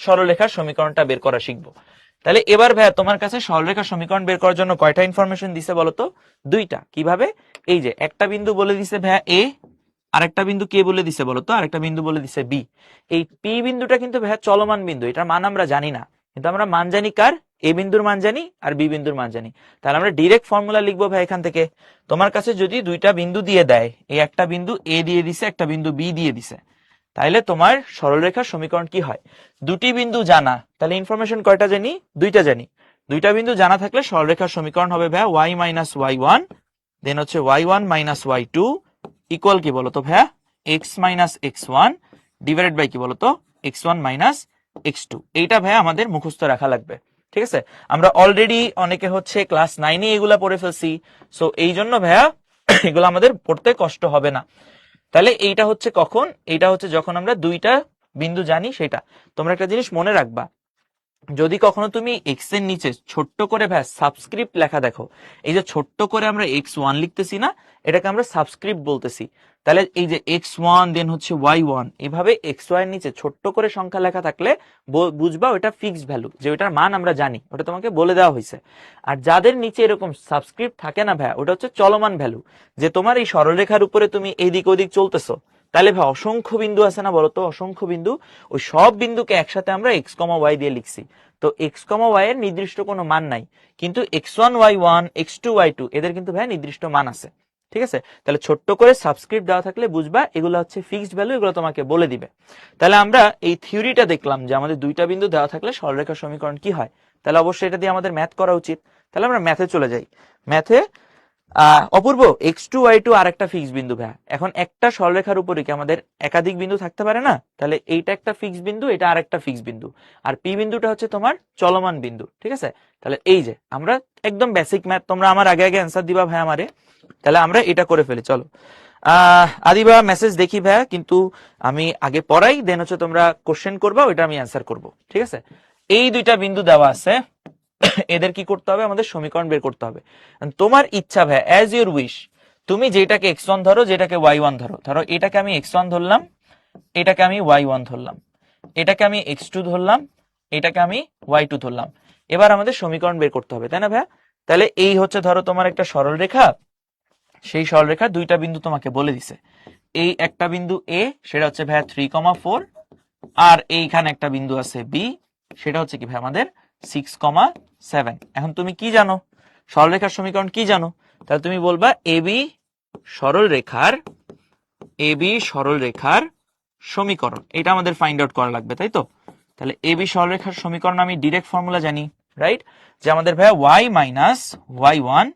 সরলরেখার সমীকরণটা বের করা শিখবো। তাহলে এবার ভাইয়া তোমার কাছে সরলরেখার সমীকরণ বের করার জন্য কয়টা ইনফরমেশন দিছে বলতো? দুইটা। কিভাবে? এই যে একটা বিন্দু বলে দিছে ভাইয়া এ, আরেকটা বিন্দু কে বলে দিছে বলতো? আরেকটা বিন্দু বলে দিছে বি। এই পি বিন্দুটা কিন্তু ভাইয়া চলমান বিন্দু, এটার মান আমরা জানি না, কিন্তু আমরা মান জানি কার? এ বিন্দুর মান জানি আর বি বিন্দুর মান জানি। তাহলে আমরা ডিরেক্ট ফর্মুলা লিখবো ভাই এখান থেকে। তোমার কাছে যদি দুইটা বিন্দু দিয়ে দেয়, এই একটা বিন্দু এ দিয়ে দিছে, একটা বিন্দু বি দিয়ে দিছে, তাহলে তোমার সরলরেখার সমীকরণ কি হয়? দুটি বিন্দু জানা, তাহলে ইনফরমেশন কয়টা জানি? দুইটা জানি। দুইটা বিন্দু জানা থাকলে সরলরেখার সমীকরণ হবে ভাইয়া Y minus Y one, then হচ্ছে Y one minus Y two equal কি বলতো ভাইয়া? X minus X one divided by কি বলতো? X one minus X two. এইটা ভাইয়া আমাদের মুখস্থ রাখা লাগবে, ঠিক আছে? আমরা অলরেডি অনেকে হচ্ছে ক্লাস 9-এ এগুলা পড়ে ফেলছি, সো এই জন্য ভাইয়া এগুলো আমাদের পড়তে কষ্ট হবে না। তাহলে এইটা হচ্ছে কখন? এইটা হচ্ছে যখন আমরা দুইটা বিন্দু জানি সেটা। তোমরা একটা জিনিস মনে রাখবা, যদি কখনো তুমি এক্স এর নিচে ছোট্ট করে ভাই সাবস্ক্রিপ্ট লেখা দেখো, এই যে ছোট্ট করে আমরা x1 লিখতেছি না, এটাকে আমরা সাবস্ক্রিপ্ট বলতেছি। তাহলে এই যে x1 দেন হচ্ছে y1, এভাবে xy এর নিচে ছোট্ট করে সংখ্যা লেখা থাকলে বুঝবা ওটা ফিক্সড ভ্যালু, যে ওটার মান আমরা জানি, ওটা তোমাকে বলে দেওয়া হয়েছে। আর যাদের নিচে এরকম সাবস্ক্রিপ্ট থাকে না ভাই, ওটা হচ্ছে চলমান ভ্যালু, যে তোমার এই সরলরেখার উপরে তুমি এদিক ওদিক চলতেছো। তাহলে ভাই অসংখ্য বিন্দু আছে না, বলতো অসংখ্য বিন্দু, ওই সব বিন্দুকে একসাথে আমরা x, y দিয়ে লিখছি। তো এক্স কমা ওয়াই এর নির্দিষ্ট কোনো মান নাই, কিন্তু x1 y1 x2 y2 এদের কিন্তু ভাই নির্দিষ্ট মান আছে। ঠিক আছে, তাহলে ছোট্ট করে সাবস্ক্রিপ্ট দেওয়া থাকলে বুঝবা এগুলো হচ্ছে ফিক্সড ভ্যালু, এগুলো তোমাকে বলে দিবে। তাহলে আমরা এই থিওরিটা দেখলাম যে আমাদের দুইটা বিন্দু দেওয়া থাকলে সরলরেখার সমীকরণ কি হয়। তাহলে অবশ্যই এটা দিয়ে আমাদের ম্যাথ করা উচিত। তাহলে আমরা ম্যাথে চলে যাই। ম্যাথে অপূর্ব x2 y2 আর একটা ফিক্সড বিন্দু ভাই। এখন একটা সরলরেখার উপরে কি আমাদের একাধিক বিন্দু থাকতে পারে না? তাহলে এইটা একটা ফিক্সড বিন্দু, এটা আর একটা ফিক্সড বিন্দু, আর পি বিন্দুটা হচ্ছে তোমার চলমান বিন্দু। ঠিক আছে, তাহলে এই যে আমরা একদম বেসিক ম্যাথ, তোমরা আমার আগে আগে অ্যান্সার দিবা ভাই আমারে। তাহলে আমরা এটা করে ফেলি, চলো। আদিবা মেসেজ দেখি ভাইয়া, কিন্তু আমি আগে পড়াই, দেন হচ্ছে তোমরা কোশ্চেন করবা, ওইটা আমি অ্যান্সার করব। ঠিক আছে, এই দুইটা বিন্দু দেওয়া আছে, এদের কি করতে হবে, আমাদের সমীকরণ বের করতে হবে। তোমার ইচ্ছা ভাই, অ্যাজ ইউর উইশ, তুমি যেটাকে x1 ধরো, যেটাকে y1 ধরো। ধরো এটাকে আমি x1 ধরলাম, এটাকে আমি y1 ধরলাম, এটাকে আমি x2 ধরলাম, এটাকে আমি y2 ধরলাম। এবার আমাদের সমীকরণ বের করতে হবে, তাই না ভাইয়া? তাহলে এই হচ্ছে ধরো তোমার একটা সরল রেখা, সেই সরলরেখার দুইটা বিন্দু তোমাকে বলে দিছে। এই একটা বিন্দু এ, সেটা হচ্ছে ভাইয়া 3,4, আর এইখানে একটা বিন্দু আছে বি, সেটা হচ্ছে কি ভাই আমাদের 6,7। এখন তুমি কি জানো, সরলরেখার সমীকরণ কি জানো? তাহলে তুমি বলবা এবি সরলরেখার সমীকরণ, এটা আমাদের ফাইন্ড আউট করা লাগবে, তাই তো? তাহলে এবি সরলরেখার সমীকরণ আমি ডিরেক্ট ফর্মুলা জানি, রাইট? যে আমাদের ভাইয়া y minus y1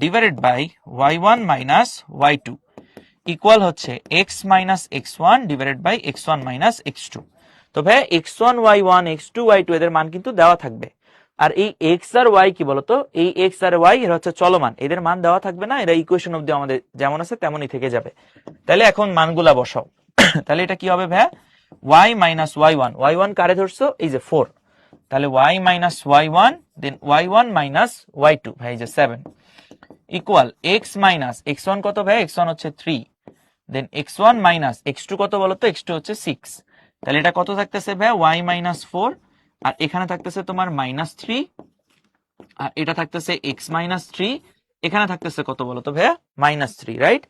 divided by y1 minus y2 equal হচ্ছে x minus x1 divided by x1 minus x2। তো ভাই x1 y1 x2 y2 এদের মান কিন্তু দেওয়া থাকবে। আর এই x আর y কি বলতো, এই x আর y এরা হচ্ছে চলমান, এদের মান দেওয়া থাকবে না, এরা ইকুয়েশন অবধি আমাদের যেমন আছে তেমনই থেকে যাবে। তাহলে এখন মানগুলা বসাও। তাহলে এটা কি হবে ভাই, y মাইনাস y1 কারে ধরছো, এই যে 4, তাহলে y মাইনাস y1 দেন y1 মাইনাস y2 ভাই যে 7 ইকুয়াল x মাইনাস x1 কত ভাই, x1 হচ্ছে 3, দেন x1 মাইনাস x2 কত বলতো, x2 হচ্ছে 6। তাহলে এটা কত থাকতেছে ভাই, y মাইনাস 4, আর এখানে থাকতেছে তোমার মাইনাস 3, আর এটা থাকতেছে x মাইনাস 3, এখানে থাকতেছে কত বলতো ভাইয়া, মাইনাস 3, রাইট?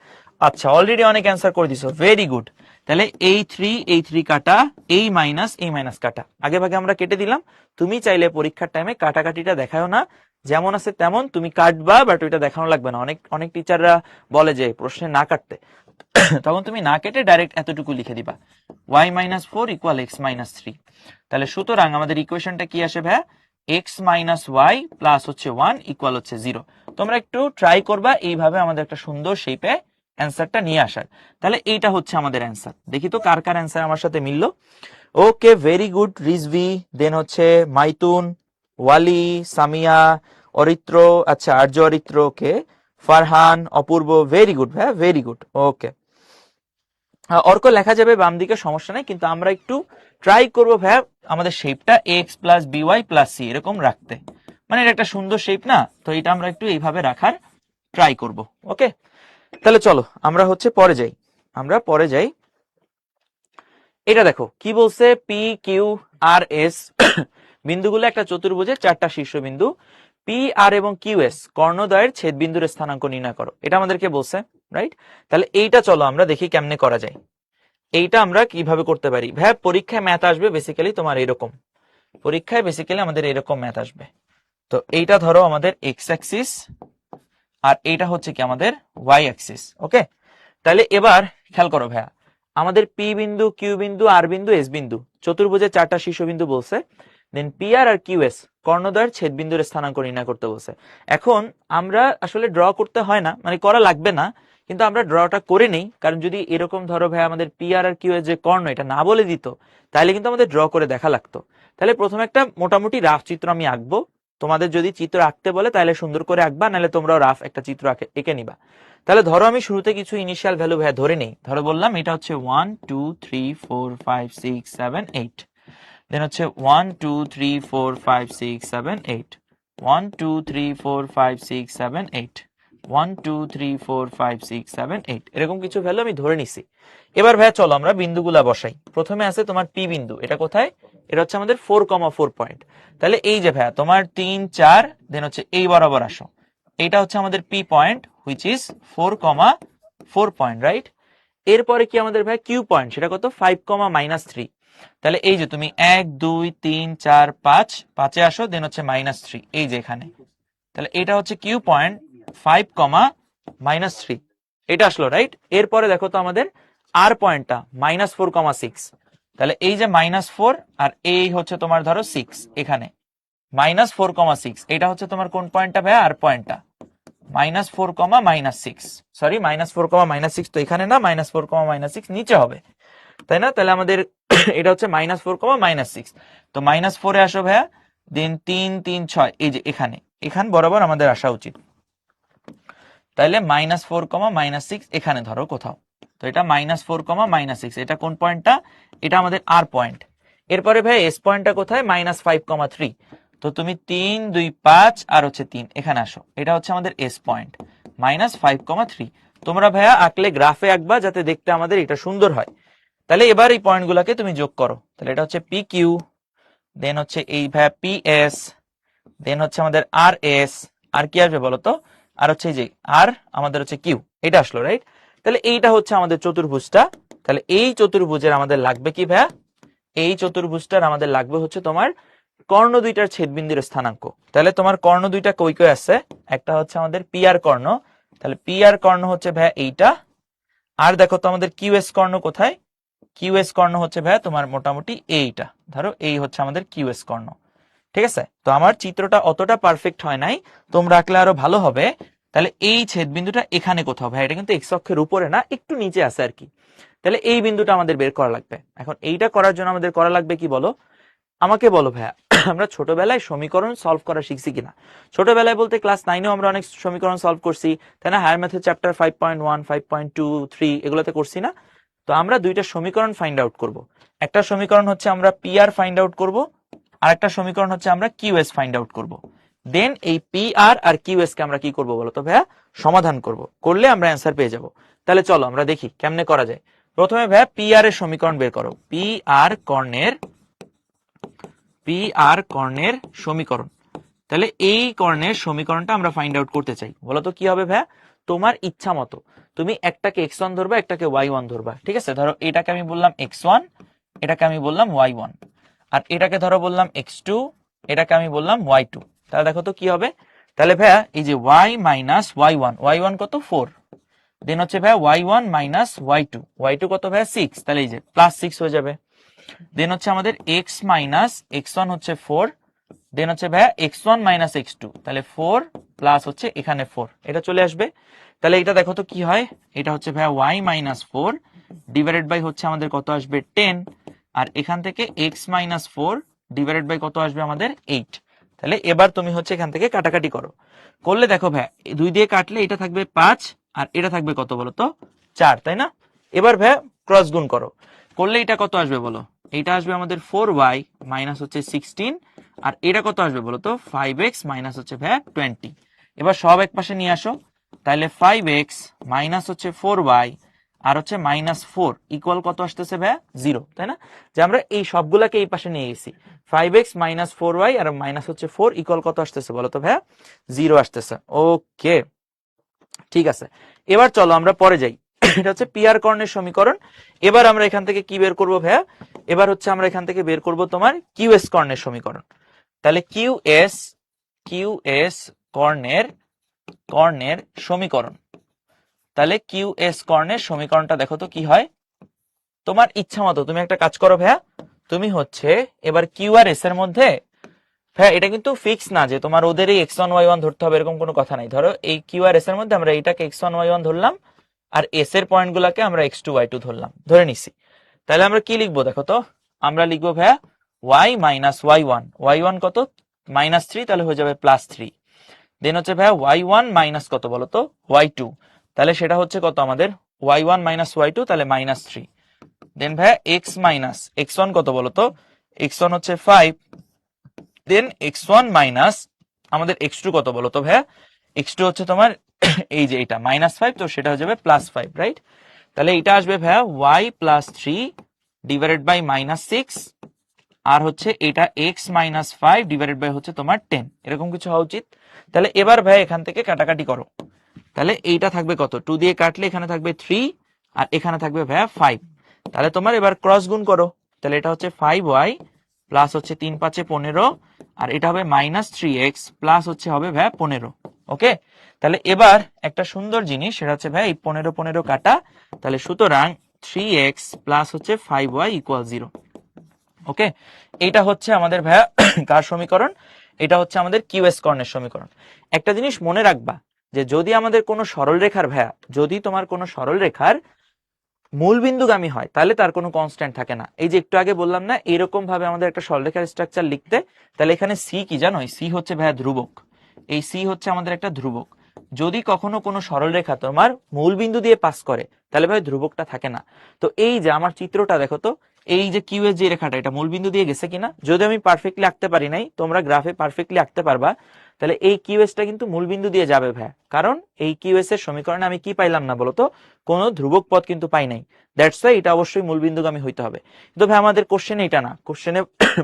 আচ্ছা, অলরেডি অনেক অ্যান্সার করে দিছো, ভেরি গুড। তাহলে এই 3 কাটা, এই মাইনাস কাটা, আগে ভাগে আমরা কেটে দিলাম। তুমি চাইলে পরীক্ষার টাইমে কাটাকাটিটা দেখাও না, যেমন আছে তেমন তুমি কাটবা, বাট ওইটা দেখানো লাগবে না। অনেক অনেক টিচাররা বলে যে প্রশ্নে না কাটতে, তখন তুমি না কেটে ডাইরেক্ট এতটুকু লিখে দিবা, y minus 4 equal x minus 3। তাহলে সুতরাং আমাদের ইকুয়েশনটা কি আসে ভাইয়া, x মাইনাস y প্লাস হচ্ছে 1 ইকুয়াল হচ্ছে 0। তোমরা একটু ট্রাই করবা এইভাবে আমাদের একটা সুন্দর শেপে অ্যান্সারটা নিয়ে আসার। তাহলে এইটা হচ্ছে আমাদের অ্যান্সার। দেখি তো কার কার অ্যান্সার আমার সাথে মিললো। ওকে, ভেরি গুড রিজভি, দেন হচ্ছে মাইতুন, ওয়ালি, সামিয়া, অরিত্র, আচ্ছা আর্য অরিত্র, ওকে, ফারহান, অপূর্ব, ভেরি গুড ভাইয়া, ভেরি গুড। ওকে, অর্ক লেখা যাবে বাম দিকে, সমস্যা নাই, কিন্তু আমরা একটু ট্রাই করবো ভাইয়া আমাদের শেপটা X plus B Y plus C এরকম রাখতে, মানে এটা একটা সুন্দর শেপ না, তো এটা আমরা একটু এইভাবে রাখার ট্রাই করব। ওকে, তাহলে চলো আমরা হচ্ছে পরে যাই। এটা দেখো কি বলছে, পি কিউ আর এস বিন্দুগুলো একটা চতুর্ভুজের 4টা শীর্ষবিন্দু, পি আর এবং কিউ এস কর্ণদ্বয়ের ছেদ বিন্দুর স্থানাঙ্ক নির্ণয় করো, এটা আমাদেরকে বলছে, রাইট? তাহলে এইটা চলো আমরা দেখি কেমনে করা যায়। এইটা আমরা কিভাবে করতে পারি ভাই, পরীক্ষায় ম্যাথ আসবে বেসিক্যালি তোমার এরকম, পরীক্ষায় বেসিক্যালি আমাদের এরকম ম্যাথ আসবে। তো এইটা ধরো আমাদের এক্স অ্যাক্সিস, আর এইটা হচ্ছে কি আমাদের ওয়াই অ্যাক্সিস। ওকে, তাহলে এবার খেয়াল করো ভাইয়া, আমাদের পি বিন্দু, কিউ বিন্দু, আর বিন্দু, এস বিন্দু চতুর্ভুজের 4টা শীর্ষবিন্দু বলছে, দেন পি আর কিউ এস কর্ণদ্বয়ের ছেদ বিন্দুর স্থানাঙ্ক নির্ণয় করতে বলছে। এখন আমরা আসলে ড্র করতে হয় না, মানে করা লাগবে না, কিন্তু আমরা ড্রটা করে নেই, কারণ যদি এরকম ধরো ভাই আমাদের পি আর কিউ এস যে কর্ণ এটা না বলে দিত, তাহলে কিন্তু আমাদের ড্র করে দেখা লাগতো। তাহলে প্রথমে একটা মোটামুটি রাফ চিত্র আমি আঁকবো, তোমাদের যদি চিত্র আঁকতে বলে তাহলে সুন্দর করে আঁকবা, নাহলে তোমরাও রাফ একটা চিত্র এঁকে নিবা। তাহলে ধরো আমি শুরুতে কিছু ইনিশিয়াল ভ্যালু ভাইয়া ধরে নেই, ধরো বললাম এটা হচ্ছে 1 2 3 4 5 6 7 8, দেন হচ্ছে 1 2 3 4 5 6 7 8, 1 2 3 4 5 6 7 8, 1 2 3 4 5 6 7 8, এরকম কিছু ভ্যালু আমি ধরে নিছি। এবার ভাইয়া চলো আমরা বিন্দুগুলা বসাই। প্রথমে আছে তোমার পি বিন্দু, এটা কোথায়? এটা হচ্ছে আমাদের 4,4 পয়েন্ট। তাহলে এই যে ভাইয়া তোমার 3 4 দেন হচ্ছে এই বরাবর আসো, এইটা হচ্ছে আমাদের P point which is 4,4 point, right? এরপরে কি আমাদের ভাই কিউ পয়েন্ট, সেটা কত? 5,-3। তাহলে এই যে তুমি 1 2 3 4 5, 5-এ আসো, দেন হচ্ছে -3, এই যে এখানে। তাহলে এটা হচ্ছে কিউ পয়েন্ট 5,-3, এটা আসলো, রাইট? এরপরে দেখো তো আমাদের আর পয়েন্টটা -4,6। তাহলে এই যে -4 আর এই হচ্ছে তোমার ধরো 6, এখানে -4,6, এটা হচ্ছে তোমার কোন পয়েন্টটা ভাইয়া? আর পয়েন্টটা -4,-6, সরি -4,-6 তো এখানে না, -4,-6 নিচে হবে, তাই না? তাহলে আমাদের এটা হচ্ছে -4,-6, তো -4-এ আসো ভাইয়া, দেন 3 3 6, এই যে এখানে, এখান বরাবর আমাদের আসা উচিত। তাহলে -4,-6 এখানে ধরো কোথাও, তো এটা -4,-6, এটা কোন পয়েন্টটা? এটা আমাদের আর পয়েন্ট। এরপরে ভাই এস পয়েন্টটা কোথায়? -5,3, তো তুমি 3 2 5 আর হচ্ছে 3, এখানে আসো, এটা হচ্ছে আমাদের এস পয়েন্ট -5,3। তোমরা ভাইয়া আঁকলে গ্রাফে আঁকবা যাতে দেখতে আমাদের এটা সুন্দর হয়। তাহলে এবার এই পয়েন্টগুলোকে তুমি যোগ করো, তাহলে এটা হচ্ছে পি কিউ, দেন হচ্ছে এই ভাইয়া পি এস, দেন হচ্ছে আমাদের আর এস, আর কি আসবে বলো তো? আর হচ্ছে এই যে আর আমাদের হচ্ছে কিউ, এটা আসলো, রাইট? তাহলে এইটা হচ্ছে আমাদের চতুর্ভুজটা। তাহলে এই চতুর্ভুজের আমাদের লাগবে কি ভাইয়া? এই চতুর্ভুজটার আমাদের লাগবে হচ্ছে তোমার কর্ণ দুইটার ছেদবিন্দুর স্থানাঙ্ক। তাহলে তোমার কর্ণ দুইটা কই কই আছে? একটা হচ্ছে আমাদের পি আর কর্ণ, তাহলে পি আর কর্ণ হচ্ছে ভাইয়া এইটা। আর দেখো তো আমাদের কিউ এস কর্ণ কোথায়? কিউ এস কর্ণ হচ্ছে ভাইয়া তোমার মোটামুটি এইটা, ধরো এই হচ্ছে আমাদের কিউ এস কর্ণ। ঠিক আছে, তো আমার চিত্রটা অতটা পারফেক্ট হয় নাই, তোমরা আঁকলে আরো ভালো হবে। তাহলে এই ছেদবিন্দুটা এখানে কোথাও ভাই, এটা কিন্তু এক্স অক্ষের উপরে না, একটু নিচে আছে আর কি। তাহলে এই বিন্দুটা আমাদের বের করা লাগবে। এখন এইটা করার জন্য আমাদের করা লাগবে কি বলো? আমাকে বলো ভাইয়া, আমরা ছোটবেলায় সমীকরণ সলভ করা শিখছি কিনা? ছোটবেলায় বলতে ক্লাস 9-এও আমরা অনেক সমীকরণ সলভ করছি, তাই না? হায়ার ম্যাথের চ্যাপ্টার 5.1 5.2 3 এগুলোতে করছি না? তো আমরা দুইটা সমীকরণ ফাইন্ড আউট করব। একটা সমীকরণ হচ্ছে আমরা পি আর ফাইন্ড আউট করব, আর একটা সমীকরণ হচ্ছে আমরা কিউএস ফাইন্ড আউট করব। দেন এই পি আর কিউএস কে আমরা কি করব বলো তো ভাইয়া? সমাধান করব, করলে আমরা অ্যান্সার পেয়ে যাব। তাহলে চলো আমরা দেখি কেমনে করা যায়। প্রথমে ভাইয়া পি আর এর সমীকরণ বের করো, পি আর কর্ণের সমীকরণ। তাহলে এই কর্ণের সমীকরণটা আমরা ফাইন্ড আউট করতে চাই, বলো তো কি হবে ভাইয়া? তোমার ইচ্ছা মতো তুমি একটাকে x1 ধরবা, একটাকে y1 ধরবা, ঠিক আছে? ধরো এটাকে আমি বললাম x1, এটাকে আমি বললাম y1, আর এটাকে ধরো বললাম x2, এটাকে আমি বললাম y2। তাহলে দেখো তো কি হবে? তাহলে ভাইয়া এই যে y মাইনাস y1 কত? 4, দেন হচ্ছে ভাইয়া y1 মাইনাস y2 কত ভাইয়া? 6, তাহলে এই যে +6 হয়ে যাবে। দেন হচ্ছে আমাদের x মাইনাস x1 হচ্ছে 4, দেন হচ্ছে ভাইয়া x1 মাইনাস x2, তাহলে 4 প্লাস হচ্ছে এখানে 4, এটা চলে আসবে। তাহলে এটা দেখো তো কি হয়? এটা হচ্ছে ভাইয়া y মাইনাস 4 ডিভাইডেড বাই হচ্ছে আমাদের কত আসবে? 10, আর এখান থেকে x মাইনাস 4 ডিভাইডেড বাই কত আসবে আমাদের? 8। তাহলে এবার তুমি হচ্ছে এখান থেকে কাটাকাটি করো, করলে দেখো ভাইয়া 2 দিয়ে কাটলে এটা থাকবে 5, আর এটা থাকবে কত বলো তো? 4, তাই না? এবার ভাইয়া ক্রস গুণ করো, করলে এটা কত আসবে বলো? এটা আসবে আমাদের 4y মাইনাস হচ্ছে 16, আর এটা কত আসবে বলো তো? 5x মাইনাস হচ্ছে ভাইয়া 20। এবার সব এক পাশে নিয়ে আসো, তাহলে 5x মাইনাস হচ্ছে 4y আর হচ্ছে -4 ইকুয়াল কত আসতেছে ভাইয়া? 0, তাই না? যে আমরা এই সবগুলাকে এই পাশে নিয়ে গেছি, 5x মাইনাস 4y আর মাইনাস হচ্ছে 4 ইকুয়াল কত আসতেছে বলো তো ভাইয়া? 0 আসতেছে। ওকে, ঠিক আছে। এবার চলো আমরা পরে যাই। এটা হচ্ছে পি আর কর্ণের সমীকরণ। এবার আমরা এখান থেকে কি বের করবো ভাইয়া? এবার হচ্ছে আমরা এখান থেকে বের করব তোমার কিউএস কর্ণের সমীকরণ। তাহলে কিউএস কর্ণের সমীকরণ। তাহলে কিউএস কর্ণের সমীকরণটা দেখো তো কি হয়? তোমার ইচ্ছা মতো তুমি একটা কাজ করো ভাইয়া, তুমি হচ্ছে এবার কিউ আর এস এর মধ্যে, হ্যাঁ এটা কিন্তু ফিক্স না যে তোমার ওদের এই x1 y1 ধরতে হবে, এরকম কোনো কথা নাই। ধরো এই কিউ আর এস এর মধ্যে আমরা এইটাকে x1 y1 ধরলাম, আর এস এর পয়েন্ট গুলাকে আমরা x2 y2 ধরলাম, ধরে নিছি। তাহলে আমরা কি লিখবো দেখো তো? আমরা লিখবো ভাইয়া y মাইনাস y1 কত? -3, তাহলে হয়ে যাবে +3। দেন হচ্ছে ভাইয়া y1 মাইনাস কত বলো তো? y2, তাহলে সেটা হচ্ছে কত আমাদের? y1 মাইনাস y2, তাহলে -3। দেন ভাইয়া x মাইনাস x1 কত বলো তো? x1 হচ্ছে 5, দেন x1 মাইনাস আমাদের x2 কত বলো তো ভাইয়া? x2 হচ্ছে তোমার এই যে এটা -5, তো সেটা হয়ে যাবে +5, রাইট? তাহলে এটা আসবে ভাইয়া y + 3 ডিভাইডেড বাই -6, আর হচ্ছে এটা x - 5 ডিভাইডেড বাই হচ্ছে তোমার 10, এরকম কিছু হওয়া উচিত। তাহলে এবার ভাই এখান থেকে কাটাকাটি করো, তাহলে এইটা থাকবে কত, 2 দিয়ে কাটলে এখানে থাকবে 3 আর এখানে থাকবে ভাইয়া 5। তাহলে তোমার এবার ক্রস গুণ করো, তাহলে এটা হচ্ছে 5y প্লাস হচ্ছে 3 × 5 = 15, আর এটা হবে -3x প্লাস হচ্ছে হবে ভাইয়া 15। ওকে, তাহলে এবার একটা সুন্দর জিনিস, সেটা হচ্ছে ভাই এই 15 15 কাটা, তাহলে সুতরাং 3x প্লাস হচ্ছে 5y = 0। ওকে, এটা হচ্ছে আমাদের ভাইয়া কার সমীকরণ? এটা হচ্ছে আমাদের কিউএস কর্ণের সমীকরণ। একটা জিনিস মনে রাখবা, যে যদি আমাদের কোনো সরলরেখার ভাইয়া, যদি তোমার কোনো সরলরেখার মূলবিন্দুগামী হয় তাহলে তার কোনো কনস্ট্যান্ট থাকে না। এই যে একটু আগে বললাম না, এরকম ভাবে আমাদের একটা সরলরেখার স্ট্রাকচার লিখতে, তাহলে এখানে সি কি জানো? সি হচ্ছে ভাইয়া ধ্রুবক। এই সি হচ্ছে আমাদের একটা ধ্রুবক। যদি কখনো কোনো সরলরেখা তোমার মূলবিন্দু দিয়ে পাস করে তাহলে ভাই ধ্রুবকটা থাকে না। তো এই যে আমার চিত্রটা দেখো তো, এই যে কিউ এর যে রেখাটা, এটা মূলবিন্দু দিয়ে গেছে কিনা? যদি আমি পারফেক্টলি আঁকতে পারি নাই, তোমরা গ্রাফে পারফেক্টলি আঁকতে পারবা, তাহলে এই কিউএসটা কিন্তু মূলবিন্দু দিয়ে যাবে ভাইয়া, কারণ এই কিউএস এর সমীকরণে আমি কি পাইলাম না বলতো? কোনো ধ্রুবক পদ কিন্তু পাই নাই। দ্যাটস ওয়াই এটা অবশ্যই মূলবিন্দুগামী হইতে হবে। কিন্তু ভাই আমাদের কোশ্চেনে এটা না, কোশ্চেনে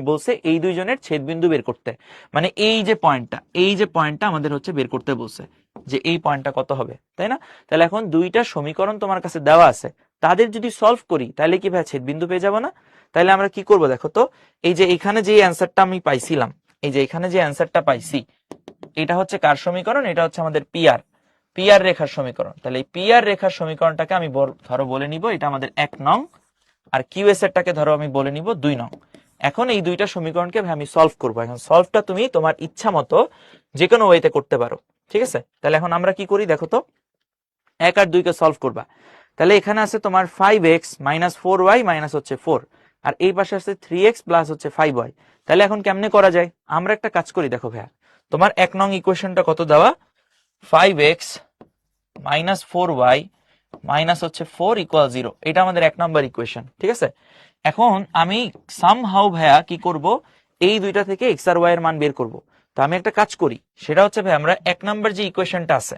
বলছে এই দুইজনের ছেদবিন্দু বের করতে, মানে এই যে পয়েন্টটা, এই যে পয়েন্টটা আমাদের হচ্ছে বের করতে বলছে, যে এই পয়েন্টটা কত হবে, তাই না? তাহলে এখন দুইটা সমীকরণ তোমার কাছে দেওয়া আছে, তাদের যদি সলভ করি তাহলে কি ভাই ছেদবিন্দু পেয়ে যাবো না? তাহলে আমরা কি করব দেখো তো, এই যে এখানে যে অ্যান্সারটা আমি পাইছিলাম, এই যে এখানে যে অ্যান্সারটা পাইছি, এটা হচ্ছে কার সমীকরণ? এটা হচ্ছে আমাদের পিআর রেখার সমীকরণ। তাহলে এই পিআর রেখার সমীকরণটাকে আমি ধরো বলে নিব এটা আমাদের 1 নং, আর কিউএস এরটাকে ধরো আমি বলে নিব 2 নং। এখন এই দুইটা সমীকরণকে আমি সলভ করব। এখন সলভটা তুমি তোমার ইচ্ছা মতো যে কোনো ওয়েতে করতে পারো, ঠিক আছে? তাহলে এখন আমরা কি করি দেখো তো, 1 আর 2 কে সলভ করবা। তাহলে এখানে আছে তোমার 5x - 4y - হচ্ছে 4, আর এই পাশে আছে 3x প্লাস হচ্ছে 5y। তাহলে এখন কেমনে করা যায়? আমরা একটা কাজ করি, দেখো ভাইয়া, তোমার 1 নং ইকুয়েশনটা কত দেওয়া? 5x - 4y - হচ্ছে 4 = 0। এটা আমাদের 1 নম্বর ইকুয়েশন, ঠিক আছে? এখন আমি সামহাউ ভাইয়া কি করব, এই দুইটা থেকে x আর y এর মান বের করব। তো আমি একটা কাজ করি, সেটা হচ্ছে ভাই আমরা 1 নম্বর যে ইকুয়েশনটা আছে,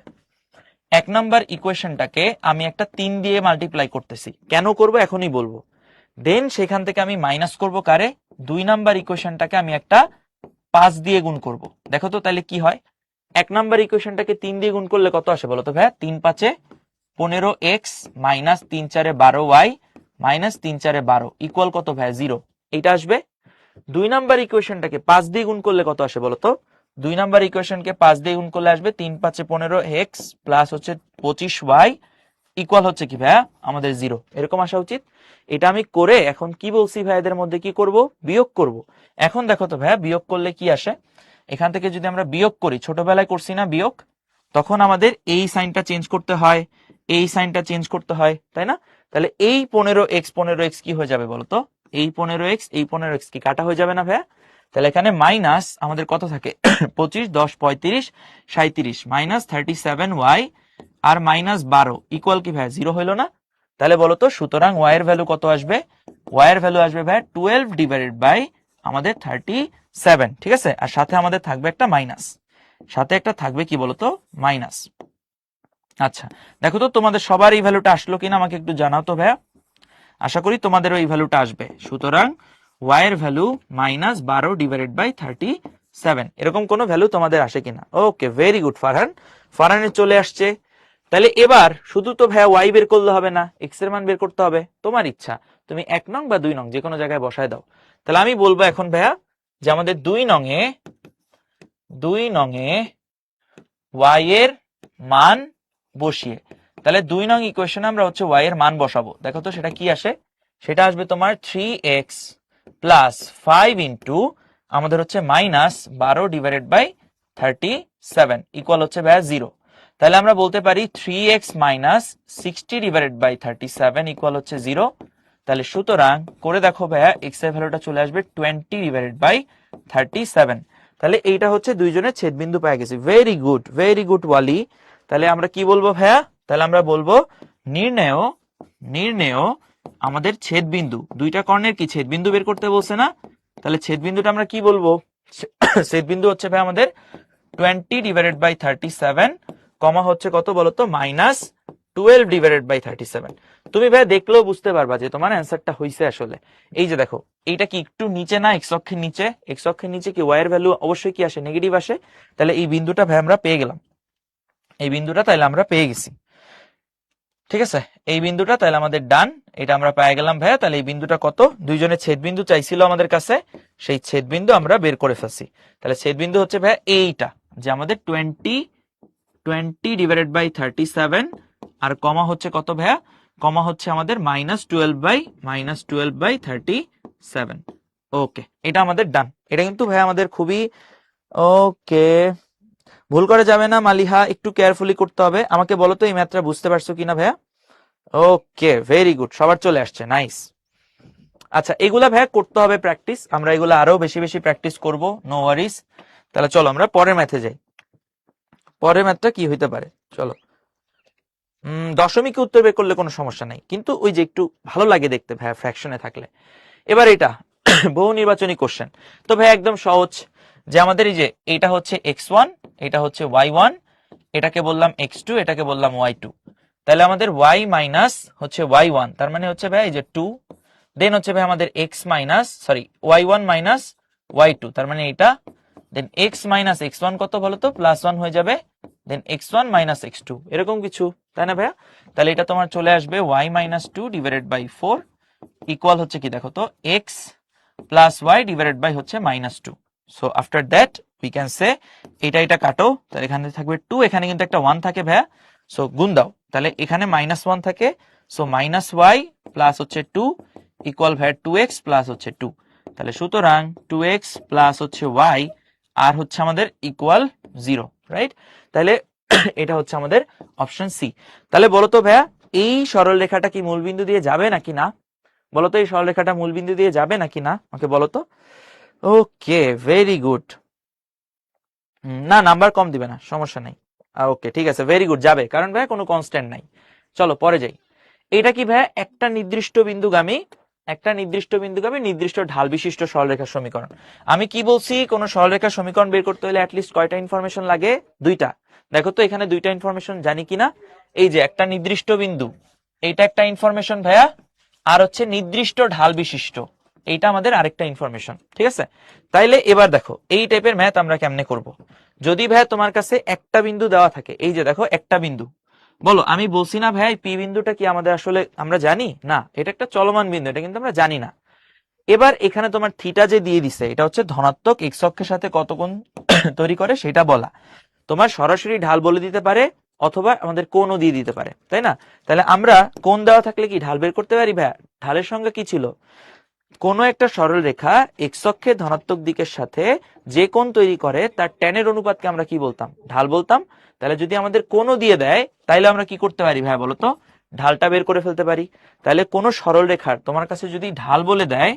1 নম্বর ইকুয়েশনটাকে আমি একটা 3 দিয়ে মাল্টিপ্লাই করতেছি। কেন করব এখনই বলবো। দেন সেখান থেকে আমি মাইনাস করব কারে? 2 নম্বর ইকুয়েশনটাকে আমি একটা 5 দিয়ে গুণ করব। দেখো তো তাহলে কি হয়? 1 নম্বর ইকুয়েশনটাকে 3 দিয়ে গুণ করলে কত আসে বলো তো ভাইয়া? 3 × 5 = 15x - 3 × 4 = 12y - 3 × 4 = 12 ইকুয়াল কত ভাইয়া? 0। এইটা আসবে। 2 নম্বর ইকুয়েশনটাকে 5 দিয়ে গুণ করলে কত আসে বলো তো? 2 নম্বর ইকুয়েশনকে 5 দিয়ে গুণ করলে আসবে 3 × 5 = 15x প্লাস হচ্ছে 25y ইকুয়াল হচ্ছে কি ভাইয়া? আমাদের 0। এরকম আসা উচিত। এটা আমি করে এখন কি বলছি ভাই, এদের মধ্যে কি করব? বিয়োগ করব। এখন দেখো তো ভাইয়া, বিয়োগ করলে কি আসে? এখান থেকে যদি আমরা বিয়োগ করি, ছোটবেলায় করছি না বিয়োগ, তখন আমাদের এই সাইনটা চেঞ্জ করতে হয়, এই সাইনটা চেঞ্জ করতে হয়, তাই না? তাহলে এই 15x কি হয়ে যাবে বলতো? এই 15x এই 15x কি কাটা হয়ে যাবে না ভাইয়া? তাহলে এখানে মাইনাস আমাদের কত থাকে? 25 10 35 37 -37y আর -12 ইকুয়াল কি ভাইয়া? 0 হইলো না? তাহলে বলো তো, সুতরাং y এর ভ্যালু কত আসবে? y এর ভ্যালু আসবে ভাইয়া 12 ডিভাইডেড বাই আমাদের 37, ঠিক আছে? আর সাথে আমাদের থাকবে একটা মাইনাস, সাথে একটা থাকবে কি বলতো? মাইনাস। আচ্ছা, দেখো তো তোমাদের সবার এই ভ্যালুটা আসলো কিনা আমাকে একটু জানাও তো ভাইয়া। আশা করি তোমাদেরও এই ভ্যালুটা আসবে। সুতরাং y এর ভ্যালু -12 ডিভাইডেড বাই 37, এরকম কোনো ভ্যালু তোমাদের আসে কিনা? ওকে, ভেরি গুড ফারহান, ফারহানের চলে আসছে। তাহলে এবার শুধু তো ভাইয়া y বের করলে হবে না, x এর মান বের করতে হবে। তোমার ইচ্ছা, তুমি 1 নং বা 2 নং যে কোনো জায়গায় বসায় দাও। তাহলে আমি বলবো এখন ভাইয়া যে আমাদের 2 নং এ y এর মান বসিয়ে, তাহলে 2 নং ইকুয়েশনে আমরা হচ্ছে y এর মান বসাবো। দেখো তো সেটা কি আসে? সেটা আসবে তোমার 3x প্লাস 5 ইন্টু আমাদের হচ্ছে -12 ডিভাইডেড বাই 37 ইকুয়াল হচ্ছে ভাইয়া 0। তাহলে আমরা বলতে পারি 3x - 60 ডিভাইডেড বাই 37 ইকুয়াল হচ্ছে 0। তাহলে সুতরাং করে দেখো ভাইয়া, x এর ভ্যালুটা চলে আসবে 20 ডিভাইডেড বাই 37। তাহলে এইটা হচ্ছে দুইজনের ছেদবিন্দু পেয়ে গেছি। ভেরি গুড ওয়ালি। তাহলে আমরা কি বলবো ভাইয়া? তাহলে আমরা বলবো নির্ণেয় আমাদের ছেদবিন্দু। দুইটা কর্ণের কি ছেদবিন্দু বের করতে বলছে না? তাহলে ছেদ বিন্দুটা আমরা কি বলবো? ছেদ বিন্দু হচ্ছে ভাই আমাদের 20/37 কমা হচ্ছে কত বলতো -12/37। তুমি ভাই দেখলেও বুঝতে পারবা যে তোমার অ্যান্সারটা হইছে আসলে। এই যে দেখো, এইটা কি একটু নিচে না, এক্স অক্ষের নিচে? এক্স অক্ষের নিচে কি ওয়াই এর ভ্যালু অবশ্যই কি আসে? নেগেটিভ আসে। তাহলে এই বিন্দুটা ভাই আমরা পেয়ে গেলাম, এই বিন্দুটা তাহলে আমরা পেয়ে গেছি। ঠিক আছে, এই বিন্দুটা তাহলে আমাদের ডান, এটা আমরা পেয়ে গেলাম ভাইয়া। তাহলে এই বিন্দুটা কত? দুইজনে ছেদ বিন্দু চাইছিল আমাদের কাছে, সেই ছেদ বিন্দু আমরা বের করে ফেলছি। তাহলে ছেদ বিন্দু হচ্ছে ভাইয়া এইটা, যে আমাদের 20/37 আর কমা হচ্ছে কত ভাইয়া? কমা হচ্ছে আমাদের -12/37। ওকে, এটা আমাদের ডান। এটা কিন্তু ভাইয়া আমাদের খুবই ওকে, ভুল করে যাবে না মালিহা, একটু কেয়ারফুলি করতে হবে। আমাকে বলো তো এই ম্যাথটা বুঝতে পারছো কিনা ভাইয়া? ওকে, ভেরি গুড, সবার চলে আসছে, নাইস। আচ্ছা, এগুলা ভাইয়া করতে হবে প্র্যাকটিস, আমরা এগুলা আরো বেশি বেশি প্র্যাকটিস করব, নো ওয়ারিস। তাহলে চলো আমরা পরের ম্যাথে যাই। পরের ম্যাথটা কি হইতে পারে? চলো, দশমিকে উত্তর বের করলে কোনো সমস্যা নাই, কিন্তু ওই যে একটু ভালো লাগে দেখতে ভাইয়া ফ্র্যাকশনে থাকলে। এবার এটা বহু নির্বাচনী কোশ্চেন, তো ভাইয়া একদম সহজ, যে আমাদের এই যে এটা হচ্ছে x1, এটা হচ্ছে y1, এটাকে বললাম x2, এটাকে বললাম y2। তাহলে আমাদের y মাইনাস হচ্ছে y1, তার মানে হচ্ছে ভাই এই যে 2, দেন হচ্ছে ভাই আমাদের y1 মাইনাস y2, তার মানে এটা, দেন x মাইনাস x1 কত বলো তো? +1 হয়ে যাবে, দেন x1 মাইনাস x2, এরকম কিছু, তাই না ভাইয়া? তাহলে এটা তোমার চলে আসবে y মাইনাস 2/4 ইকুয়াল হচ্ছে কি দেখো তো, x plus y divided by হচ্ছে -2। So after that we can say, এটা কাটো, তাহলে এখানে থাকবে 2, এখানে কিন্তু একটা 1 থাকে ভাইয়া, সো গুণ দাও, তাহলে এখানে -1 থাকে, সো -y প্লাস হচ্ছে 2 ইকুয়াল ভাইয়া 2x প্লাস হচ্ছে 2। তাহলে সুতরাং 2x প্লাস হচ্ছে y আর হচ্ছে আমাদের ইকুয়াল 0, রাইট? তাহলে এটা হচ্ছে আমাদের অপশন সি। তাহলে বলো তো ভাইয়া, এই সরল রেখাটা কি মূলবিন্দু দিয়ে যাবে নাকি না? বলতো এই সরলরেখাটা মূলবিন্দু দিয়ে যাবে নাকি না, আমাকে বলো তো। ওকে, ভেরি গুড। না, নাম্বার কম দিবে না, সমস্যা নাই। ওকে, ঠিক আছে, ভেরি গুড, যাবে, কারণ ভাই কোনো কনস্ট্যান্ট নাই। চলো পরে যাই। এটা কি ভাই? একটা নির্দিষ্ট বিন্দুগামী, নির্দিষ্ট ঢাল বিশিষ্ট সরলরেখার সমীকরণ। আমি কি বলছি, কোন সরলরেখার সমীকরণ বের করতে হলে অ্যাটলিস্ট কয়টা ইনফরমেশন লাগে? দুইটা। দেখো তো এখানে দুইটা ইনফরমেশন জানি কিনা। এই যে একটা নির্দিষ্ট বিন্দু, এইটা একটা ইনফরমেশন ভাইয়া, আর হচ্ছে নির্দিষ্ট ঢাল বিশিষ্ট, এইটা আমাদের আরেকটা ইনফরমেশন। ঠিক আছে, তাইলে এবার দেখো এই টাইপের ম্যাথ আমরা কেমনে করব। যদি ভাই তোমার কাছে একটা বিন্দু দেওয়া থাকে, এই যে দেখো একটা বিন্দু, বলো, আমি বলছি না ভাই পি বিন্দুটা কি আমাদের আসলে আমরা জানি না, এটা একটা চলমান বিন্দু, এটা কিন্তু আমরা জানি না। এবার এখানে তোমার থিটা যে দিয়ে দিছে, এটা হচ্ছে ধনাত্মক এক্স অক্ষের সাথে কত কোণ তৈরি করে সেটা বলা। তোমার সরাসরি ঢাল বলে দিতে পারে, অথবা আমাদের কোণও দিয়ে দিতে পারে, তাই না? তাহলে আমরা কোণ দেওয়া থাকলে কি ঢাল বের করতে পারি ভাই? ঢালের সংজ্ঞা কি ছিল? কোন একটা সরল রেখা এক্স অক্ষের ধনাত্মক দিকের সাথে যে কোণ তৈরি করে তার ট্যানের অনুপাতকে আমরা কি বলতাম? ঢাল বলতাম। তাহলে যদি আমাদের কোণও দিয়ে দেয়, তাইলে আমরা কি করতে পারি ভাই বলতো? ঢালটা বের করে ফেলতে পারি। তাহলে কোন সরল রেখার তোমার কাছে যদি ঢাল বলে দেয়,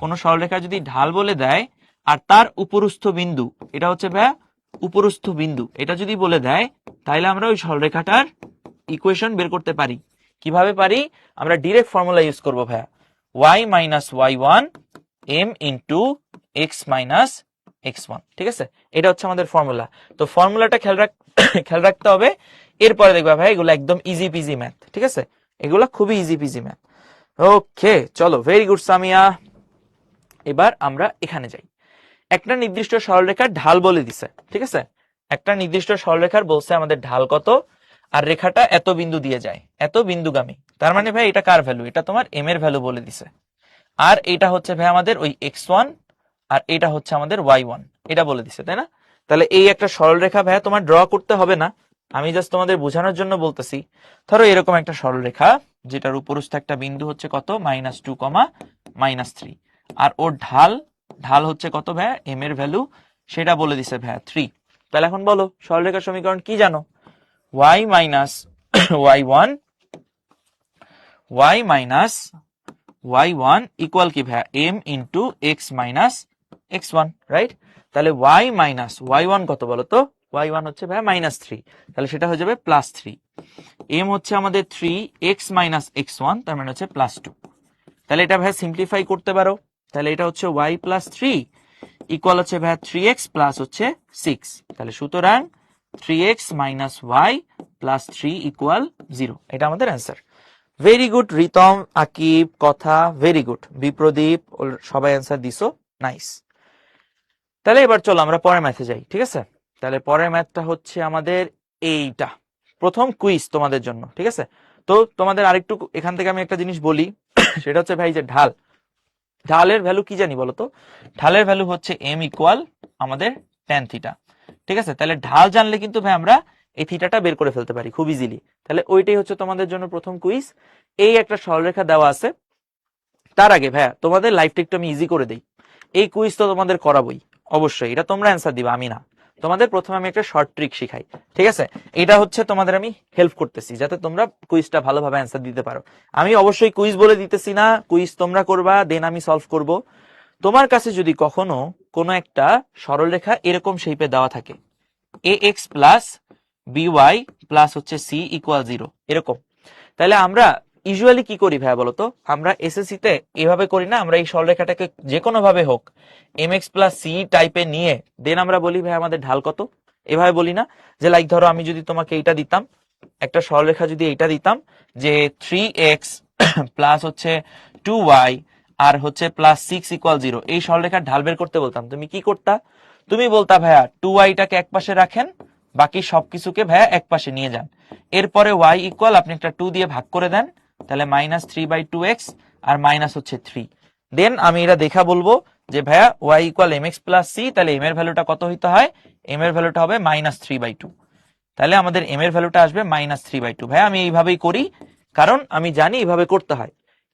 কোন সরল রেখা যদি ঢাল বলে দেয়, আর তার উপরস্থ বিন্দু, এটা হচ্ছে ভাই উপরস্থ বিন্দু, এটা যদি বলে দেয়, তাহলে আমরা ওই সরলরেখাটার ইকুয়েশন বের করতে পারি। কিভাবে পারি? আমরা ডিরেক্ট ফর্মুলা ইউজ করব ভাইয়া, y minus y1 m into X minus x1। ঠিক আছে, এটা হচ্ছে আমাদের ফর্মুলা। তো ফর্মুলাটা খেয়াল রাখতে হবে। এরপরে দেখবা ভাই এগুলো একদম ইজি পিজি ম্যাথ। ঠিক আছে, এগুলো খুবই ইজি পিজি ম্যাথ। ওকে, চলো, ভেরি গুড সামিয়া। এবার আমরা এখানে যাই। একটা নির্দিষ্ট সরলরেখার ঢাল বলে দিছে। ঠিক আছে, একটা নির্দিষ্ট সরলরেখার বলছে আমাদের ঢাল কত, আর রেখাটা এত বিন্দু দিয়ে যায়, এত বিন্দুগামী। তার মানে ভাই এটা কার ভ্যালু? এটা তোমার এম এর ভ্যালু বলে দিছে। আর এটা হচ্ছে ভাই আমাদের ওই x1, আর এটা হচ্ছে আমাদের y1, এটা বলে দিছে, তাই না? তাহলে এই একটা সরলরেখা ভাইয়া তোমার ড্র করতে হবে না, আমি জাস্ট তোমাদের বোঝানোর জন্য বলতেছি। ধরো এরকম একটা সরলরেখা, যেটার উপরস্থ একটা বিন্দু হচ্ছে কত, -2, -3, আর ওর ঢাল হচ্ছে কত ভাইয়া? এম এর ভ্যালু, সেটা বলে দিছে ভাইয়া 3। তাহলে এখন বলো সরলরেখার সমীকরণ কি জানো? y মাইনাস y1 ইকুয়াল কি ভাইয়া? m into X minus x1, right? তাহলে y মাইনাস y1 কত বলো তো? y1 হচ্ছে ভাইয়া -3, তাহলে সেটা হয়ে যাবে +3। m হচ্ছে আমাদের 3, x মাইনাস x1, তার মানে হচ্ছে +2। তাহলে এটা ভাইয়া সিম্পলিফাই করতে পারো। তাহলে এটা হচ্ছে ওয়াই প্লাস থ্রি ইকুয়াল হচ্ছে ভাইয়া 3x প্লাস হচ্ছে 6। তাহলে সুতরাং 3x minus Y plus 3 equal 0। এটা আমাদের answer. Very good Ritam, Akib, Katha, very good. Bipradeep, সবাই অ্যান্সার দিছো, নাইস। তাহলে এবার চলো আমরা পরের ম্যাথে যাই, ঠিক আছে? তাহলে পরের ম্যাথটা হচ্ছে আমাদের এইটা, প্রথম কুইজ তোমাদের জন্য, ঠিক আছে? তো তোমাদের আরেকটু এখান থেকে আমি একটা জিনিস বলি, সেটা হচ্ছে ভাই যে ঢালের ভ্যালু কি জানি বলো তো? ঢালের ভ্যালু হচ্ছে m ইকুয়াল আমাদের tan থিটা, ঠিক আছে? তাহলে ঢাল জানলে কিন্তু ভাই আমরা এই থিটাটা বের করে ফেলতে পারি খুব ইজিলি। তাহলে ওইটাই হচ্ছে তোমাদের জন্য প্রথম কুইজ। এই একটা সরলরেখা দেওয়া আছে। তার আগে ভাইয়া তোমাদের লাইফটা একটু আমি ইজি করে দেই। এই কুইজ তো তোমাদের করাবোই, অবশ্যই এটা তোমরা অ্যান্সার দিবা, আমি না। তোমাদের প্রথমে আমি একটা শর্ট ট্রিক শিখাই, ঠিক আছে? এটা হচ্ছে তোমাদের আমি হেল্প করতেছি যাতে তোমরা কুইজটা ভালোভাবে অ্যান্সার দিতে পারো। আমি অবশ্যই কুইজ বলে দিতেছি না, কুইজ তোমরা করবা, দেন আমি সলভ করব। তোমার কাছে যদি কখনো কোনো একটা সরলরেখা এরকম শেপে দেওয়া থাকে, এ এক্স প্লাস বিওয়াই প্লাস হচ্ছে সি ইকুয়াল 0 এরকম, তাহলে আমরা ইউজুয়ালি কি করি ভাইয়া বলতো? আমরা এসএসসি তে এভাবে করি না, আমরা এই সরলরেখাটাকে যে কোনো ভাবে হোক এম এক্স প্লাস সি টাইপে নিয়ে দেন আমরা বলি ভাই আমাদের ঢাল কত, এভাবে বলি না? যে লাইক ধরো আমি যদি তোমাকে এইটা দিতাম, একটা সরলরেখা যদি এইটা দিতাম যে 3x প্লাস হচ্ছে 2y আর হচ্ছে প্লাস 6 ইকুয়াল 0, এই সরলরেখার ঢাল বের করতে বলতাম, তুমি কি করতা? তুমি বলতা ভাইয়া 2y-টাকে এক পাশে রাখেন, বাকি সবকিছুকে ভাইয়া এক পাশে নিয়ে যান, এরপরে y ইকুয়াল আপনি একটা 2 দিয়ে ভাগ করে দেন, তাহলে মাইনাস 3/2x আর মাইনাস হচ্ছে 3। দেন আমি এটা দেখা বলবো যে ভাইয়া y equal mx plus c, তাহলে m এর ভ্যালুটা কত হইতে হয়? m এর ভ্যালুটা হবে মাইনাস 3/2। তাহলে আমাদের m এর ভ্যালুটা আসবে মাইনাস 3/2। ভাইয়া আমি এইভাবেই করি, কারণ আমি জানি এইভাবে করতে হয়।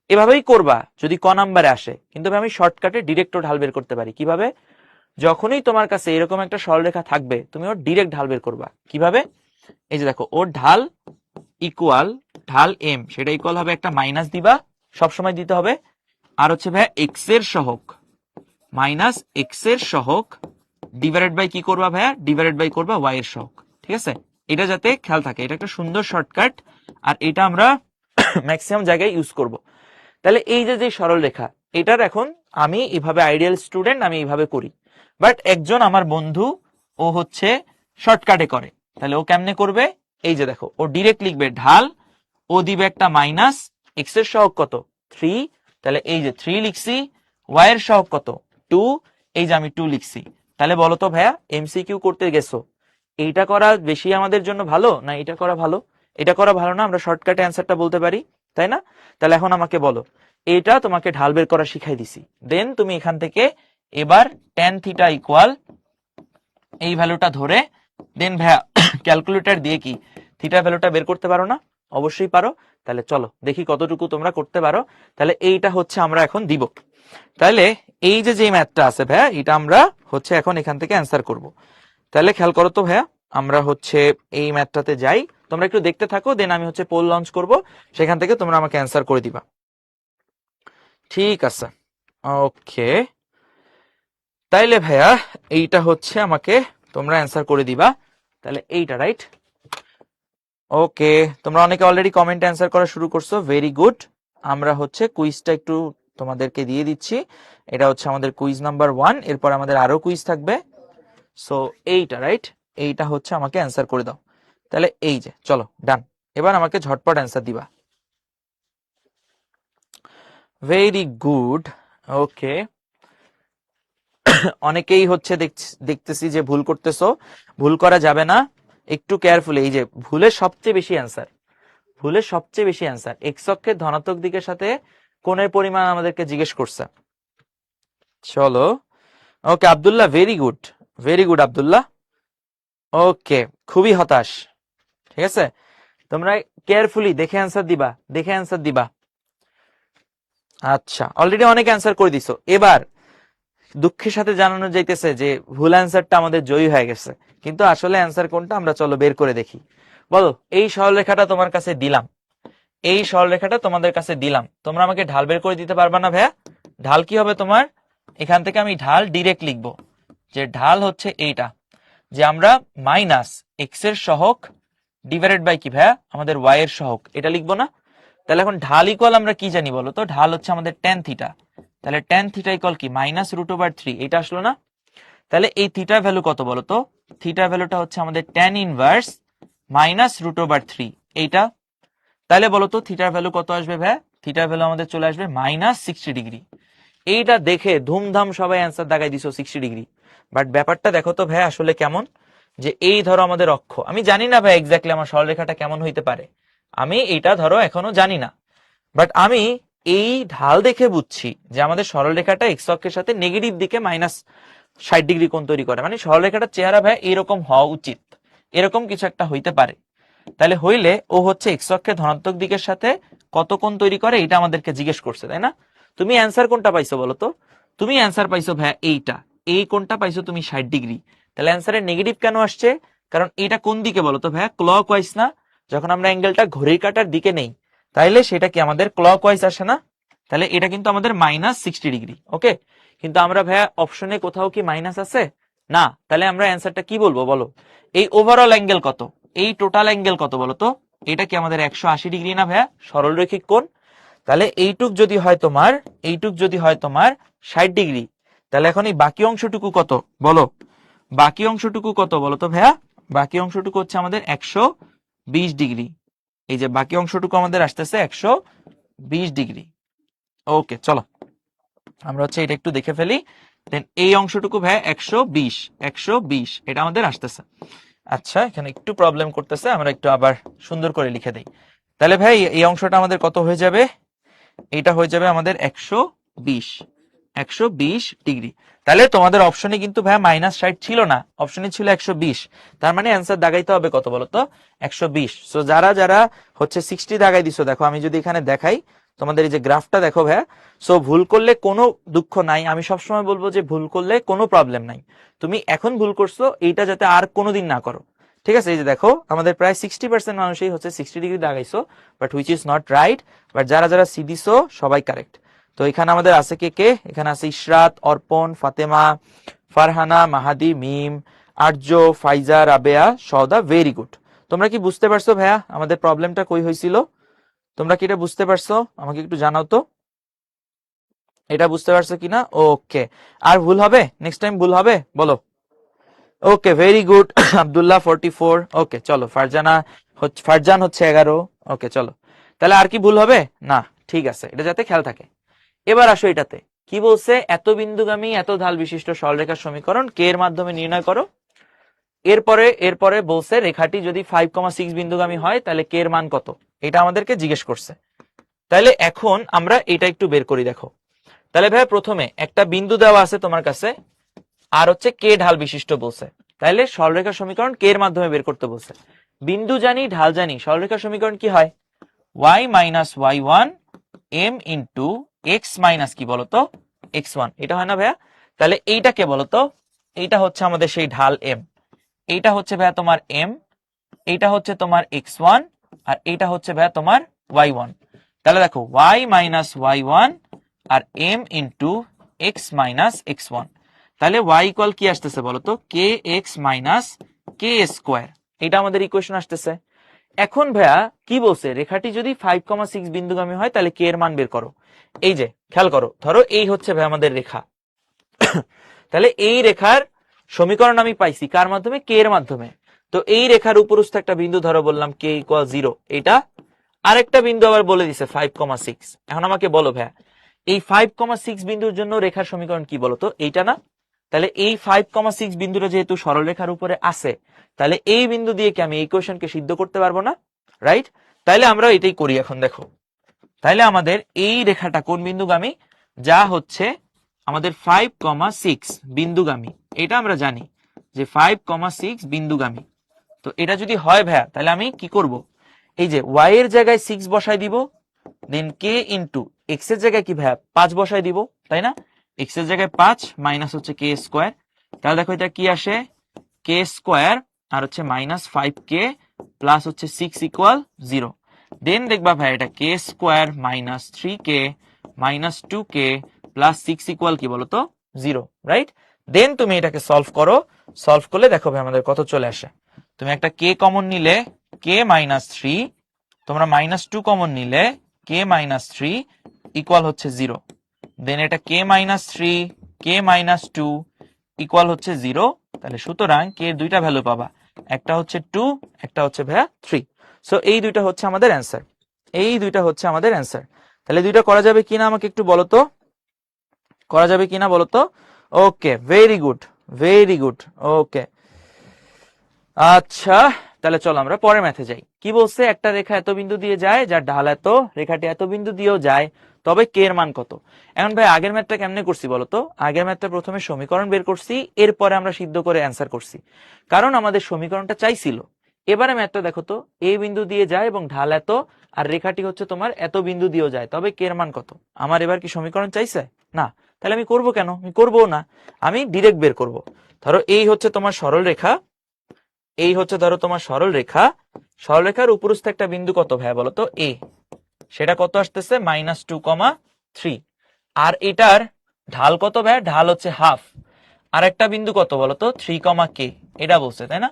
এভাবেই করবা যদি ক নাম্বারে আসে, কিন্তু আমি শর্টকাটে ডিরেক্ট ঢাল বের করতে পারি। কিভাবে? যখনই তোমার কাছে এরকম একটা সরলরেখা থাকবে তুমি ওর ডিরেক্ট ঢাল বের করবা। কিভাবে? এই যে দেখো, ওর ঢাল ইকুয়াল ঢাল এম, সেটা ইকুয়াল হবে একটা মাইনাস দিবা, সবসময় দিতে হবে, আর হচ্ছে ভাইয়া এক্স এর সহগ মাইনাস এক্স এর সহগ ডিভাইডেড বাই কি করবা ভাইয়া? ডিভাইডেড বাই করবা ওয়াই এর সহগ, ঠিক আছে? এটা যাতে খেয়াল থাকে, এটা একটা সুন্দর শর্টকাট, আর এটা আমরা ম্যাক্সিমাম জায়গায় ইউজ করব। তাহলে এই যে সরল রেখা, এটার এখন আমি এভাবে আইডিয়াল স্টুডেন্ট, আমি এইভাবে করি, বাট একজন আমার বন্ধু ও হচ্ছে শর্টকাটে করে, তাহলে ও কেমনে করবে? এই যে দেখো, ও ডিরেক্ট লিখবে ঢাল, ও দিবে একটা মাইনাস, এক্স এর সহগ কত? 3, তাহলে এই যে 3 লিখছি, ওয়াই এর সহগ কত? 2, এই যে আমি 2 লিখছি। তাহলে বলো তো ভাইয়া এমসিকিউ করতে গেছো, এইটা করা বেশি আমাদের জন্য ভালো না এটা করা ভালো? এটা করা ভালো না? আমরা শর্টকাটে অ্যান্সারটা বলতে পারি, তাই না? তাহলে এখন আমাকে বলো, এটা তোমাকে ঢাল বের করা শিখাই দিছি, দেন তুমি এখান থেকে এবার tan থিটা ইকুয়াল এই ভ্যালুটা ধরে দেন ভাইয়া ক্যালকুলেটর দিয়ে কি থিটা ভ্যালুটা বের করতে পারো না? অবশ্যই পারো। তাহলে চলো দেখি কতটুকু তোমরা করতে পারো। তাহলে এইটা হচ্ছে আমরা এখন দিব। তাহলে এই যে ম্যাথটা আছে ভাইয়া, এটা আমরা হচ্ছে এখন এখান থেকে অ্যান্সার করব। তাহলে খেয়াল করো তো ভাইয়া, আমরা হচ্ছে এই ম্যাথটাতে যাই, তোমরা একটু দেখতে থাকো, দেন আমি হচ্ছে পোল লঞ্চ করব, সেখান থেকে তোমরা আমাকে অ্যান্সার করে দিবা, ঠিক আছে? ওকে, তাইলে ভাইয়া এইটা হচ্ছে আমাকে তোমরা অ্যান্সার করে দিবা। তাহলে এইটা রাইট? ওকে, তোমরা অনেকে অলরেডি কমেন্ট অ্যান্সার করা শুরু করছো, ভেরি গুড। আমরা হচ্ছে কুইজটা একটু তোমাদেরকে দিয়ে দিচ্ছি। এটা হচ্ছে আমাদের কুইজ নাম্বার 1, এরপর আমাদের আরো কুইজ থাকবে। সো এইটা রাইট? এইটা হচ্ছে আমাকে অ্যান্সার করে দাও। তাহলে এই যে চলো ডান, এবার আমাকে ঝটপট অ্যান্সার দিবা। Very good. ওকে, অনেকেই হচ্ছে দেখতেছি যে ভুল করতেছো, ভুল করা যাবে না, একটু কেয়ারফুলি। এই যে ভুলের সবচেয়ে বেশি অ্যান্সার, ভুলের সবচেয়ে বেশি অ্যান্সার এক্স অক্ষের ধনাত্মক দিকের সাথে কোণের পরিমাণ আমাদেরকে জিজ্ঞেস করছে। চলো, okay Abdullah, very good, very good Abdullah. Okay, খুবই হতাশ, ঠিক আছে? তোমরা কেয়ারফুলি দেখে অ্যান্সার দিবা, দেখে অ্যান্সার দিবা। আচ্ছা, অলরেডি অনেক অ্যান্সার করে দিছো। এবার দুঃখের সাথে জানানো যাইতেছে যে ভুল অ্যান্সারটা আমাদের জয়ী হয়ে গেছে, কিন্তু আসলে অ্যান্সার কোনটা আমরা চলো বের করে দেখি। বলো, এই সরলরেখাটা তোমার কাছে দিলাম, এই সরলরেখাটা তোমাদের কাছে দিলাম, তোমরা আমাকে ঢাল বের করে দিতে পারবা না ভাইয়া? ঢাল কি হবে তোমার? এখান থেকে আমি ঢাল ডিরেক্ট লিখবো, যে ঢাল হচ্ছে এইটা, যে আমরা মাইনাস এক্স এর সহগ ডিভাইডেড বাই কি ভাইয়া? আমাদের ওয়াই এর সহগ, এটা লিখবো না? তাহলে এখন ঢাল ইকুয়াল আমরা কি জানি বলো তো? ঢাল হচ্ছে আমাদের tan থিটা, তাহলে tan থিটা ইকুয়াল কি -√3, এটা আসলো না? তাহলে এই থিটার ভ্যালু কত বলো তো? থিটার ভ্যালুটা হচ্ছে আমাদের tan ইনভার্স -√3, এইটা। তাহলে বলো তো থিটার ভ্যালু কত আসবে ভাই? থিটার ভ্যালু আমাদের চলে আসবে -60°। এইটা দেখে ধুমধাম সবাই অ্যান্সার দাগাই দিছো 60°। বাট ব্যাপারটা দেখো তো ভাই আসলে কেমন, যে এই ধরো আমাদের অক্ষ, আমি জানি না ভাই এক্স্যাক্টলি আমার সরলরেখাটা কেমন হইতে পারে, আমি এইটা ধরো এখনো জানি না, বাট আমি এই ঢাল দেখে বুঝছি যে আমাদের সরলরেখাটা এক্স অক্ষের সাথে নেগেটিভ দিকে -60° কোণ তৈরি করে, মানে সরলরেখাটার চেহারা ভাই এরকম হওয়া উচিত, এরকম কিছু একটা হইতে পারে। তাহলে হইলে ও হচ্ছে এক্স অক্ষের ধনাত্মক দিকের সাথে কত কোণ তৈরি করে এটা আমাদেরকে জিজ্ঞেস করছে, তাই না? তুমি অ্যান্সার কোনটা পাইছো বলো তো? তুমি অ্যান্সার পাইছো ভাই এইটা, এই কোণটা পাইছো তুমি 60°। তাহলে অ্যান্সারের নেগেটিভ কেন আসছে? কারণ এটা কোন দিকে বলো তো ভাই? ক্লক ওয়াইজ না? যখন আমরা অ্যাঙ্গেলটা ঘড়ির কাঁটার দিকে নেই তাইলে সেটা কি আমাদের ক্লক ওয়াইজ আসে না? তাহলে এটা কিন্তু আমাদের -60°। ওকে, কিন্তু আমরা ভাইয়া অপশনে কোথাও কি মাইনাস আছে? না। তাহলে আমরা অ্যান্সারটা কি বলবো বলো? এই ওভারঅল অ্যাঙ্গেল কত, এই টোটাল অ্যাঙ্গেল কত বলো তো? এটা কি আমাদের 180° না ভাইয়া, সরলরৈখিক কোণ? তাহলে এইটুক যদি হয় তোমার, এইটুক যদি হয় তোমার 60°, তাহলে এখন এই বাকি অংশটুকু কত বলো? বাকি অংশটুকু কত বলো তো ভাইয়া? বাকি অংশটুকু হচ্ছে আমাদের 120°। এই যে বাকি অংশটুকু আমাদের আসতেছে 120°। ওকে, চলো আমরা হচ্ছে এটা একটু দেখে ফেলি। দেন এই অংশটুকু ভাইয়া 120 এটা আমাদের আসতেছে। আচ্ছা, এখানে একটু প্রবলেম করতেছে, আমরা একটু আবার সুন্দর করে লিখে দেই। তাহলে ভাই এই অংশটা আমাদের কত হয়ে যাবে? এটা হয়ে যাবে আমাদের 120°। তাহলে তোমাদের অপশনে কিন্তু ভাই -60 ছিল না, অপশনে ছিল 120। তার মানে অ্যান্সার দাগাইতে হবে কত বলতো? 120। সো যারা যারা হচ্ছে 60 দাগাই দিছো, দেখো আমি যদি এখানে দেখাই তোমাদের এই যে গ্রাফটা দেখো ভাইয়া, সো ভুল করলে কোনো দুঃখ নাই, আমি সবসময় বলবো যে ভুল করলে কোনো প্রবলেম নাই, তুমি এখন ভুল করছো এইটা যাতে আর কোনোদিন না করো। ঠিক আছে, এই যে দেখো আমাদের প্রায় 60% মানুষই হচ্ছে 60° দাগাইছো, but which is not right. But যারা যারা সি দিছো সবাই কারেক্ট। তো এখানে আমাদের আছে কে কে? এখানে আছে ইশরাত, অর্পণ, ফাতেমা, ফারহানা, মাহাদি, মিম, আর্য, ফাইজা, রাবেয়া, সওদা। Very good. তোমরা কি বুঝতে পারছো ভাইয়া আমাদের প্রবলেমটা কই হয়েছিল? তোমরা কি এটা বুঝতে পারছো? আমাকে একটু জানাও তো এটা বুঝতে পারছো কিনা। ওকে, আর ভুল হবে? নেক্সট টাইম ভুল হবে বলো? ওকে, ভেরি গুড। আব্দুল্লাহ 44। ওকে চলো, ফারজান হচ্ছে 11। ওকে চলো, তাহলে আর কি ভুল হবে না? ঠিক আছে, এটা যাতে খেয়াল থাকে। এবার আসো এটাতে কি বলছে, এত বিন্দুগামী এত ঢাল বিশিষ্ট সরলরেখার সমীকরণ কে এর মাধ্যমে নির্ণয় করো। এরপরে বলছে রেখাটি যদি 5,6 বিন্দুগামী হয় তাহলে কে এর মান কত, এটা আমাদেরকে জিজ্ঞেস করছে। তাহলে এখন আমরা এটা একটু বের করি, দেখো। তাহলে ভাই প্রথমে একটা বিন্দু দেওয়া আছে তোমার কাছে, আর হচ্ছে কে ঢাল বিশিষ্ট বলছে। তাহলে সরলরেখার সমীকরণ কে এর মাধ্যমে বের করতে বলছে। বিন্দু জানি, ঢাল জানি, সরলরেখার সমীকরণ কি হয়? y - y1 m into X minus কি বলতো x1, এটা হয় না ভাইয়া? তাহলে এইটা কে বলতো? এইটা হচ্ছে আমাদের সেই ঢাল m, এইটা হচ্ছে ভাইয়া তোমার m, এইটা হচ্ছে তোমার x1, আর এইটা হচ্ছে ভাইয়া তোমার y1। তাহলে দেখো y - y1 আর m into X minus x1। তাহলে y ইকুয়াল কি আসতেছে বলতো? কে এক্স মাইনাস কে স্কোয়ার, এটা আমাদের ইকুয়েশন আসতেছে। এখন ভাইয়া কি বলছে, রেখাটি যদি 5,6 বিন্দুগামী হয় তাহলে কে এর মান বের করো। এই যে খেয়াল করো, ধরো এই হচ্ছে ভাই আমাদের রেখা। তাহলে এই রেখার সমীকরণ আমি পাইছি কার মাধ্যমে? কে এর মাধ্যমে। তো এই রেখার উপরস্থ একটা বিন্দু ধরো বললাম কে ইকুয়াল 0, এটা আরেকটা বিন্দু আবার বলে দিছে 5,6। এখন আমাকে বলো ভাইয়া এই 5,6 বিন্দুর জন্য রেখার সমীকরণ কি বলতো? এইটা না? তাহলে এই 5,6 বিন্দুটা যেহেতু সরলরেখার উপরে আছে, তাহলে এই বিন্দু দিয়ে কি আমি এই ইকুয়েশনকে সিদ্ধ করতে পারবো না? রাইট? তাহলে আমরা এটাই করি এখন, দেখো। তাহলে আমাদের এই রেখাটা কোন বিন্দুগামী? যা হচ্ছে আমাদের 5,6 বিন্দুগামী, এটা আমরা জানি যে 5,6 বিন্দুগামী। তো এটা যদি হয় ভাইয়া তাহলে আমি কি করব? এই যে y এর জায়গায় 6 বসাই দিব, দেন কে ইন্টু এক্স এর জায়গায় কি ভাইয়া 5 বসাই দিব, তাই না? এক্স এর জায়গায় 5 মাইনাস হচ্ছে কে স্কোয়ার। তাহলে দেখো এটা কি আসে? কে স্কোয়ার আর হচ্ছে -5k প্লাস হচ্ছে 6 ইকুয়াল 0। দেন দেখবা ভাই এটা কে square -3k -2k plus 6 equal কি বলতো? 0। রাইট? দেন তুমি এটাকে সলভ করো, সলভ করলে দেখো ভাই আমাদের কত চলে আসে। তুমি একটা কে কমন নিলে কে -3, তোমরা -2 কমন নিলে কে -3 ইকুয়াল হচ্ছে 0। দেন এটা কে মাইনাস থ্রি, কে মাইনাস টু ইকুয়াল হচ্ছে 0। তাহলে সুতরাং কে এর দুইটা ভ্যালু পাবা, একটা হচ্ছে 2, একটা হচ্ছে ভাইয়া 3। সো এই দুইটা হচ্ছে আমাদের অ্যান্সার, এই দুইটা হচ্ছে আমাদের অ্যান্সার। তাহলে দুইটা করা যাবে কিনা আমাকে একটু বলো তো, করা যাবে কিনা বলো তো। ওকে, ভেরি গুড, ভেরি গুড। ওকে, আচ্ছা তাহলে চলো আমরা পরের ম্যাথে যাই। কি বলছে, একটা রেখা এত বিন্দু দিয়ে যায় যার ঢাল এত, রেখাটি এত বিন্দু দিয়েও যায়, তবে কে এর মান কত। এখন ভাই আগের ম্যাথটা কেমনে করছি বলতো, আগের ম্যাথটা প্রথমে সমীকরণ বের করছি, এরপরে আমরা সিদ্ধ করে অ্যান্সার করছি, কারণ আমাদের সমীকরণটা চাইছিল। এবারে ম্যাথটা দেখো তো, এই বিন্দু দিয়ে যায় এবং ঢাল এত, আর রেখাটি হচ্ছে তোমার এত বিন্দু দিয়েও যায়, তবে কে এর মান কত। আমার এবার কি সমীকরণ চাইছে না, তাহলে আমি করব কেন, আমি করবো না, আমি ডিরেক্ট বের করব। ধরো এই হচ্ছে তোমার সরল রেখা, এই হচ্ছে ধরো তোমার সরল রেখা, সরলরেখার উপরস্থ একটা বিন্দু কত ভাই বলতো, এ, সেটা কত আসতেছে -2,3। আর এটার ঢাল কত ভাই, ঢাল হচ্ছে হাফ। আর একটা বিন্দু কত বলতো 3, এটা বলছে তাই না।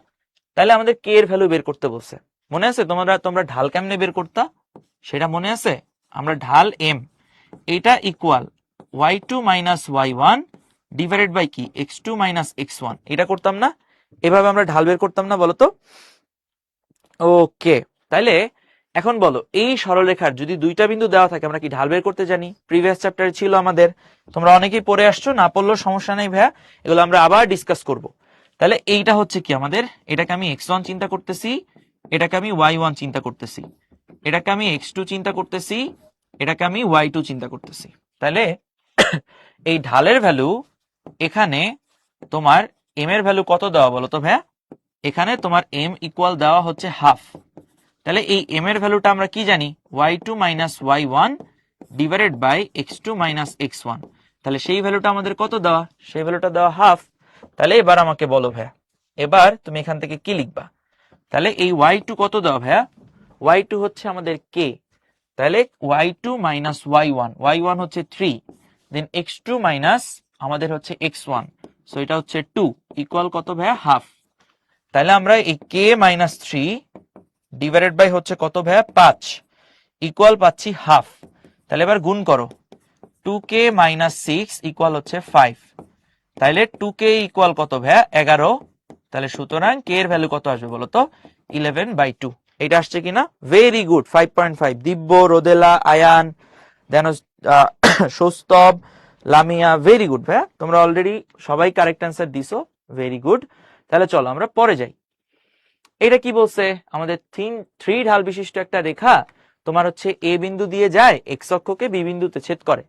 তাহলে আমাদের কে এর ভ্যালু বের করতে বলছে, মনে আছে তোমরা ঢাল কেমনে বের করতা, সেটা মনে আছে। আমরা ঢাল এম, এটা equal y2 minus y1 divided by কি x2 মাইনাস x1, এটা করতাম না, এভাবে আমরা ঢাল বের করতাম না বলতো। ওকে, তাইলে এখন বলো এই সরলরেখার যদি দুইটা বিন্দু দেওয়া থাকে আমরা কি ঢাল বের করতে জানি, প্রিভিয়াস চ্যাপ্টারে ছিল আমাদের, তোমরা অনেকেই পড়ে আসছো, না পড়লেও সমস্যা নেই ভাইয়া, এগুলো আমরা আবার ডিসকাস করব। তাহলে এইটা হচ্ছে কি আমাদের, এটাকে আমি x1 চিন্তা করতেছি, এটাকে আমি y1 চিন্তা করতেছি, এটাকে আমি x2 চিন্তা করতেছি, এটাকে আমি y2 চিন্তা করতেছি। তাহলে এই ঢালের ভ্যালু এখানে তোমার m এর ভ্যালু কত দেওয়া বলো তো ভাইয়া, এখানে তোমার m ইকুয়াল দেওয়া হচ্ছে হাফ। তাহলে এই m এর ভ্যালুটা আমরা কি জানি, y2 minus y1 divided by x2 minus x1। তাহলে সেই ভ্যালুটা আমাদের কত দেওয়া, সেই ভ্যালুটা দেওয়া হাফ। তাহলে এবার আমাকে বলো ভাইয়া, এবার তুমি এখান থেকে কি লিখবা, তাহলে এই y2 কত দেওয়া ভাইয়া, y2 হচ্ছে আমাদের k, তাহলে y2 মাইনাস y1, y1 হচ্ছে 3, দেন x2 মাইনাস আমাদের হচ্ছে x1, সো এটা হচ্ছে 2 ইকুয়াল কত ভাইয়া হাফ। তাহলে আমরা এই k মাইনাস 3 ডিভাইডেড বাই হচ্ছে কত ভাইয়া 5 ইকুয়াল পাচ্ছি হাফ। তাহলে এবার গুণ করো, 2k মাইনাস 6 ইকুয়াল হচ্ছে 5, তাহলে 2k ইকুয়াল কত ভাইয়া 11। তাহলে সুতরাং k এর ভ্যালু কত আসবে বলতো 11/2, এটা আসছে কিনা, ভেরি গুড 5.5। দিব্য, রোদেলা, আয়ান, দেন সৌস্তব, লামিয়া, ভেরি গুড ভাইয়া, তোমরা অলরেডি সবাই কারেক্ট অ্যান্সার দিছো, ভেরি গুড। তাহলে চলো আমরা পরে যাই। এটা কি বলছে, আমাদের থ্রি ঢাল বিশিষ্ট একটা রেখা তোমার হচ্ছে এ বিন্দু দিয়ে যায়, এক্স অক্ষকে বি বিন্দুতে ছেদ করে,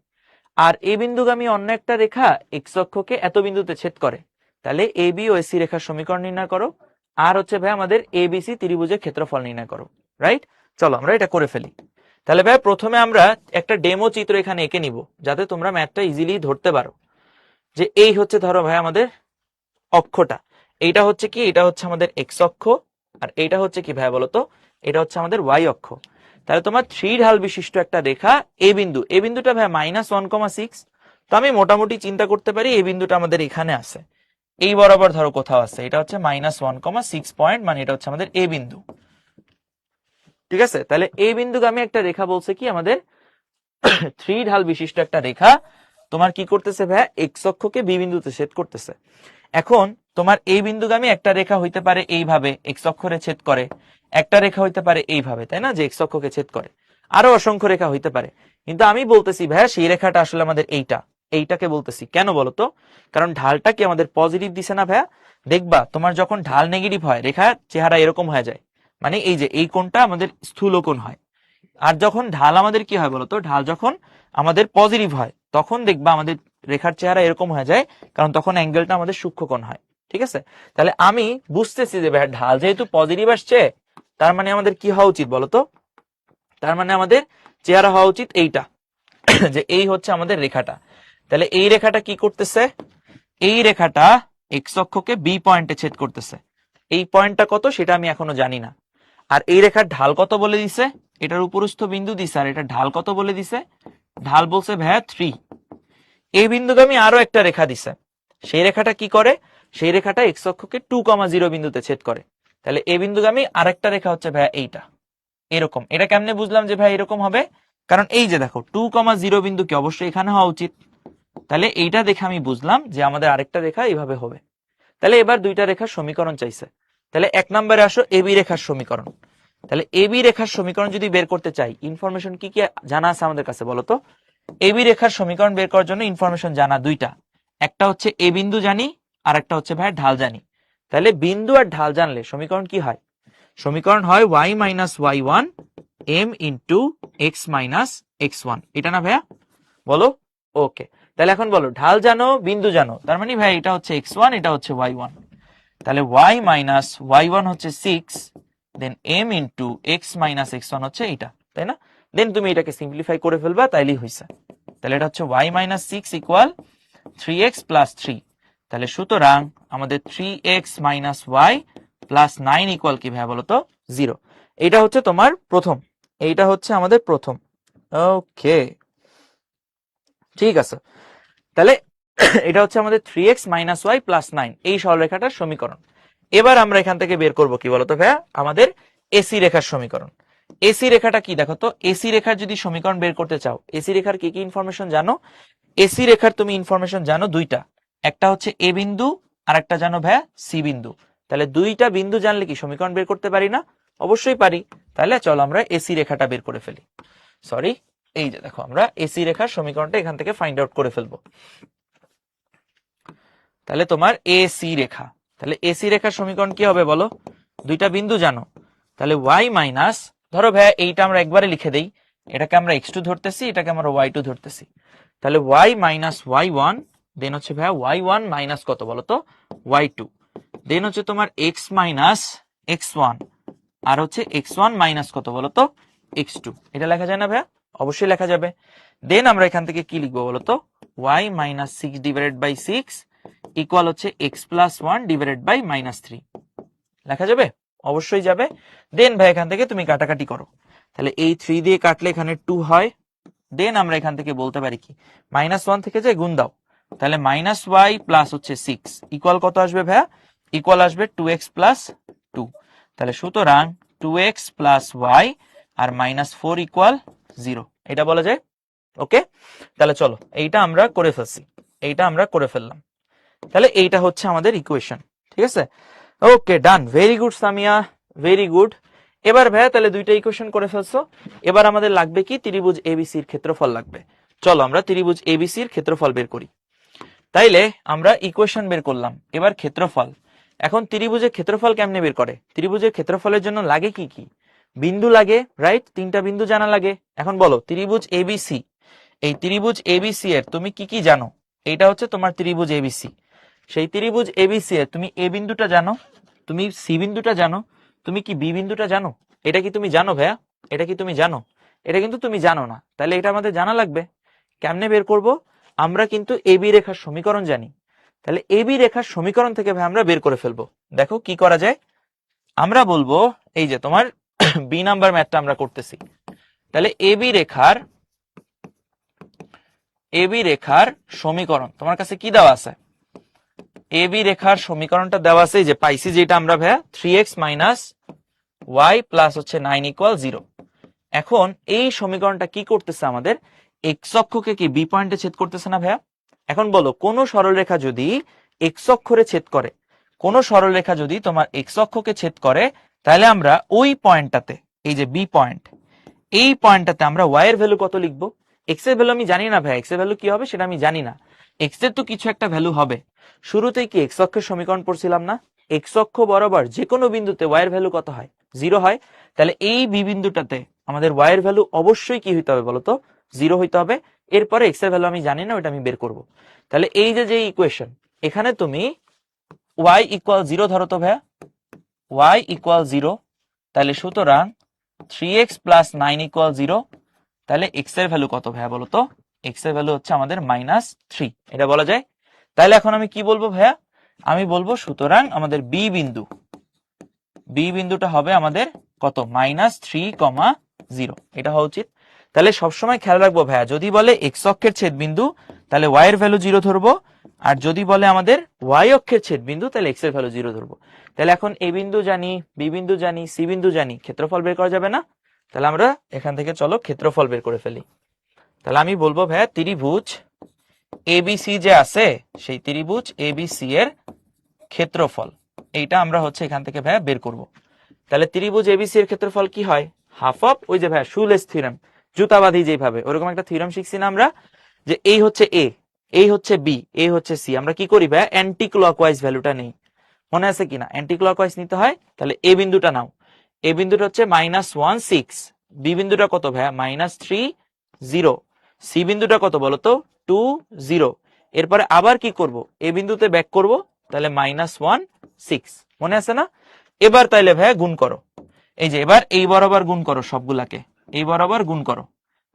আর এ বিন্দুগামী অন্য একটা রেখা এক্স অক্ষকে এত বিন্দুতে ছেদ করে। তাহলে এ বি ও এসি রেখার সমীকরণ নির্ণয় করো, আর হচ্ছে ভাই আমাদের এবিসি ত্রিভুজের ক্ষেত্রফল নির্ণয় করো, রাইট। চলো আমরা এটা করে ফেলি। তাহলে ভাই প্রথমে আমরা একটা ডেমো চিত্র এখানে এঁকে নিব, যাতে তোমরা ম্যাথটা ইজিলি ধরতে পারো। যে এই হচ্ছে ধরো ভাই আমাদের অক্ষটা, এইটা হচ্ছে কি, এটা হচ্ছে আমাদের এক্স অক্ষ, আর এইটা হচ্ছে কি ভাই বলতো, এটা হচ্ছে আমাদের ওয়াই অক্ষ। তাহলে তোমার থ্রি ঢাল বিশিষ্ট একটা রেখা এ বিন্দু, এই বিন্দুটা ভাই -1,6, তো আমি মোটামুটি চিন্তা করতে পারি এই বিন্দুটা আমাদের এখানে আছে, এই বরাবর ধরো কোথাও আছে, এটা হচ্ছে -1,6 পয়েন্ট, মানে এটা হচ্ছে আমাদের এ বিন্দু, ঠিক আছে। তাহলে এই বিন্দুগামী একটা রেখা বলছে কি আমাদের থ্রি ঢাল বিশিষ্ট একটা রেখা তোমার কি করতেছে ভাই, এক্স অক্ষকে বি বিন্দুতে ছেদ করতেছে। এখন তোমার এই বিন্দুগামী একটা রেখা হইতে পারে এইভাবে এক্স অক্ষরে ছেদ করে, একটা রেখা হইতে পারে এইভাবে, তাই না, যে এক্স অক্ষকে ছেদ করে, আরো অসংখ্য রেখা হইতে পারে। কিন্তু আমি বলতেছি ভাইয়া সেই রেখাটা আসলে আমাদের এইটাকে বলতেছি, কেন বলতো, কারণ ঢালটা কি আমাদের পজিটিভ দিছে না ভাইয়া। দেখবা তোমার যখন ঢাল নেগেটিভ হয় রেখার চেহারা এরকম হয়ে যায়, মানে এই যে এই কোণটা আমাদের স্থূল কোণ হয়। আর যখন ঢাল আমাদের কি হয় বলতো, ঢাল যখন আমাদের পজিটিভ হয় তখন দেখবা আমাদের রেখার চেহারা এরকম হয়ে যায়, কারণ তখন অ্যাঙ্গেলটা আমাদের সূক্ষ্মকোণ হয়, ঠিক আছে। তাহলে আমি বুঝতেছি যে ভাই ঢাল যেহেতু পজিটিভ আসছে, তার মানে আমাদের কি হওয়া উচিত বলতো, তার মানে আমাদের চেহারা হওয়া উচিত এইটা যে এই হচ্ছে আমাদের রেখাটা। তাহলে এই রেখাটা কি করতেছে, এই রেখাটা এক্স অক্ষকে বি পয়েন্টে ছেদ করতেছে, এই পয়েন্টটা কত সেটা আমি এখনো জানি না। আর এই রেখার ঢাল কত বলে দিছে, এটার উপরস্থ বিন্দু দিছে, আর এটা ঢাল কত বলে দিছে, ঢাল বলছে ভাইয়া 3। এই বিন্দুগামী আরো একটা রেখা দিছে, সেই রেখাটা কি করে, সেই রেখাটা এক্স অক্ষকে 2,0 বিন্দুতে ছেদ করে। তাহলে এই বিন্দুগামী আরেকটা রেখা হচ্ছে ভাইয়া এইটা, এরকম। এটা কেমনে বুঝলাম যে ভাই এরকম হবে, কারণ এই যে দেখো 2,0 বিন্দু কি অবশ্যই এখানে হওয়া উচিত, তাহলে এইটা দেখে আমি বুঝলাম যে আমাদের আরেকটা রেখা এইভাবে হবে। তাহলে এবার দুইটা রেখার সমীকরণ চাইছে। তাহলে 1 নম্বরে আসো এবি রেখার সমীকরণ। তাহলে এবি রেখার সমীকরণ যদি বের করতে চাই, ইনফরমেশন কি কি জানা আছে আমাদের কাছে বলো তো? এবি রেখার সমীকরণ বের করার জন্য ইনফরমেশন জানা দুইটা, একটা হচ্ছে এ বিন্দু জানি, আর একটা হচ্ছে ভাই ঢাল জানি। তাহলে বিন্দু আর ঢাল জানলে সমীকরণ কি হয়? সমীকরণ হয় y minus Y one M into X minus X one. এটা না ভাইয়া? বলো। ওকে, তাহলে এখন বলো ঢাল জানো বিন্দু জানো, তার মানে ভাই এটা হচ্ছে এক্স ওয়ান, এটা হচ্ছে ওয়াই ওয়ান। তাহলে y মাইনাস ওয়াই ওয়ান হচ্ছে 6, দেন m into X minus X one হচ্ছে এইটা, তাই না? দেন তুমি এটাকে সিম্পলিফাই করে ফেলবা, তাইলেই হয়েছে। তাহলে এটা হচ্ছে y minus 6 equal 3x plus 3। তাহলে সুতরাং আমাদের 3x minus Y plus 9 equal কি ভাইয়া বলো তো? 0। এটা হচ্ছে তোমার প্রথম, এইটা হচ্ছে আমাদের প্রথম। ওকে, ঠিক আছে। তাহলে এটা হচ্ছে আমাদের 3x মাইনাস ওয়াই প্লাস 9 এই সরলরেখাটার সমীকরণ। এবার আমরা এখান থেকে বের করব কি বলতো ভাইয়া? আমাদের এসি রেখার সমীকরণ। এসি রেখাটা কি দেখো তো? এসি রেখার যদি সমীকরণ বের করতে চাও, এসি রেখার কি কি ইনফরমেশন জানো? এসি রেখার তুমি ইনফরমেশন জানো দুইটা, একটা হচ্ছে এ বিন্দু আর একটা জানো ভাইয়া সি বিন্দু। তাহলে দুইটা বিন্দু জানলে কি সমীকরণ বের করতে পারি না? অবশ্যই পারি। তাহলে চলো আমরা এসি রেখাটা বের করে ফেলি। সরি, এই যে দেখো আমরা এসি রেখার সমীকরণটা এখান থেকে ফাইন্ড আউট করে ফেলবো। তাহলে তোমার এসি রেখা, তাহলে এসি রেখার সমীকরণ কি হবে বলো? দুইটা বিন্দু জানো, তাহলে y মাইনাস, ধরো ভাইয়া এইটা আমরা একবারে লিখে দেই, এটাকে আমরা x2 ধরতেছি, এটাকে আমরা y2 ধরতেছি। তাহলে y মাইনাস y1, দেন হচ্ছে ভাইয়া y1 মাইনাস কত বলো তো? y2, দেন হচ্ছে তোমার x মাইনাস x1, আর হচ্ছে x1 মাইনাস কত বলো তো? x2। এটা লেখা যায় না ভাইয়া? অবশ্যই লেখা যাবে। দেন আমরা এখান থেকে কি লিখবো বলো তো? y minus 6 divided by 6 equal হচ্ছে x plus 1 divided by minus 3। লেখা যাবে? অবশ্যই যাবে। দেন ভাই এখান থেকে তুমি কাটাকাটি করো, তাহলে এই 3 দিয়ে কাটলে এখানে 2 হয়। দেন আমরা এখান থেকে বলতে পারি কি, মাইনাস 1 থেকে যে গুণ দাও, তাহলে মাইনাস ওয়াই প্লাস হচ্ছে 6 ইকুয়াল কত আসবে ভাইয়া? ইকুয়াল আসবে 2x প্লাস 2। তাহলে সুতরাং 2x প্লাস ওয়াই আর মাইনাস 4 ইকুয়াল 0, এটা বলা যায়। ওকে, তাহলে চলো এইটা আমরা করে ফেলছি, এইটা আমরা করে ফেললাম। তাহলে এইটা হচ্ছে আমাদের ইকুয়েশন, ঠিক আছে? Okay, done, very good Samia, very good. এবার ভাইয়া তাহলে দুইটা ইকুয়েশন করে ফেলছো, এবার আমাদের লাগবে কি? ত্রিভুজ এবিসির ক্ষেত্রফল লাগবে। চলো আমরা ত্রিভুজ এবিসির ক্ষেত্রফল বের করি। তাইলে আমরা ইকুয়েশন বের করলাম, এবার ক্ষেত্রফল। এখন ত্রিভুজের ক্ষেত্রফল কেমনে বের করে? ত্রিভুজের ক্ষেত্রফলের জন্য লাগে কি কি? বিন্দু লাগে, রাইট? তিনটা বিন্দু জানা লাগে। এখন বলো ত্রিভুজ এবিসি, এই ত্রিভুজ এবিসি এর তুমি কি কি জানো? এইটা হচ্ছে তোমার ত্রিভুজ এবিসি। সেই ত্রিভুজ এবিসি এর তুমি এ বিন্দুটা জানো, তুমি সি বিন্দুটা জানো, তুমি কি বি বিন্দুটা জানো? এটা কি তুমি জানো ভাইয়া? এটা কি তুমি জানো? এটা কিন্তু তুমি জানো না, তাহলে এটা আমাদের জানা লাগবে। কেমনে বের করব? আমরা কিন্তু এবি রেখার সমীকরণ জানি, তাহলে এবি রেখার সমীকরণ থেকে ভাই আমরা বের করে ফেলবো। দেখো কি করা যায়। আমরা বলবো এই যে তোমার বি নাম্বার ম্যাথটা আমরা করতেছি। তাহলে এবি রেখার সমীকরণ তোমার কাছে কি দেওয়া আছে? এবি রেখার সমীকরণটা দেওয়া আছে, যে পাইছি যেটা আমরা ভাইয়া 3x মাইনাস ওয়াই প্লাস হচ্ছে 9 ইকুয়াল 0। এখন এই সমীকরণটা কি করতেছে? আমাদের এক্স অক্ষকে কি বি পয়েন্টে ছেদ করতেছে না ভাইয়া? এখন বলো কোন সরলরেখা যদি এক্স অক্ষরে ছেদ করে, কোন সরলরেখা যদি তোমার এক্স অক্ষকে ছেদ করে, তাহলে আমরা ওই পয়েন্টটাতে, এই যে বি পয়েন্ট, এই পয়েন্টটাতে আমরা ওয়াই এর ভ্যালু কত লিখবো? এক্স এর ভ্যালু আমি জানি না ভাই, এক্স এর ভ্যালু কি হবে সেটা আমি জানি না। এক্স এর তো কিছু একটা ভ্যালু হবে। শুরুতেই কি এক্স অক্ষের সমীকরণ পড়ছিলাম না? এক্স অক্ষ বরাবর যে কোনো বিন্দুতে ওয়াই এর ভ্যালু কত হয়? 0 হয়। তাহলে এই বি বিন্দুটাতে আমাদের ওয়াই এর ভ্যালু অবশ্যই কি হইতে হবে বলতো? 0 হইতে হবে। এরপরে এক্স এর ভ্যালু আমি জানি না, ওটা আমি বের করব। তাহলে এই যে ইকুয়েশন, এখানে তুমি ওয়াই ইকুয়াল 0 ধরো তো ভাইয়া, ওয়াই ইকুয়াল 0। তাহলে সুতরাং 3x প্লাস 9 ইকুয়াল 0। তাহলে এক্স এর ভ্যালু কত ভাইয়া বলো তো? এক্স এর ভ্যালু হচ্ছে আমাদের -3, এটা বলা যায়। তাহলে এখন আমি কি বলবো ভাইয়া? আমি বলবো সুতরাং আমাদের বি বিন্দুটা হবে আমাদের কত? -3,0, এটা হওয়া উচিত। তাহলে সবসময় খেয়াল রাখবো ভাইয়া, যদি বলে এক্স অক্ষের ছেদ বিন্দু তাহলে ওয়াই এর ভ্যালু 0 ধরবো, আর যদি বলে আমাদের ওয়াই অক্ষের ছেদ বিন্দু তাহলে এক্স এর ভ্যালু 0 ধরবো। তাহলে এখন এ বিন্দু জানি, বি বিন্দু জানি, সি বিন্দু জানি, ক্ষেত্রফল বের করা যাবে না? তাহলে আমরা এখান থেকে চলো ক্ষেত্রফল বের করে ফেলি। তাহলে আমি বলবো ভাইয়া ত্রিভুজ এবিসি যে আছে সেই ত্রিভুজ এবিসি এর ক্ষেত্রফল এইটা আমরা হচ্ছে এখান থেকে ভাইয়া বের করব। তাহলে ত্রিভুজ এবিসি এর ক্ষেত্রফল কি হয়? হাফ অফ ওই যে ভাইয়া শুলেস থিওরেম, জুতাবাঁধি যেভাবে, ওরকম একটা থিওরেম শিখছি না আমরা, যে এই হচ্ছে এ, এই হচ্ছে বি, এই হচ্ছে সি। আমরা কি করি ভাইয়া? অ্যান্টি ক্লকওয়াইজ ভ্যালুটা নেই, মনে আছে কিনা? অ্যান্টি ক্লকওয়াইজ নিতে হয়। তাহলে এ বিন্দুটা নাও, এ বিন্দুটা হচ্ছে -1 6, বি বিন্দুটা কত ভাইয়া? -3 0, সি বিন্দুটা কত বলতো? 2 0। এরপরে আবার কি করব? এ বিন্দুতে ব্যাক করব, তাহলে -1 6, মনে আছে না? এবার তাইলে ভাইয়া গুণ করো, এই যে এবার এই বরাবর গুণ করো, সবগুলাকে এই বরাবর গুণ করো।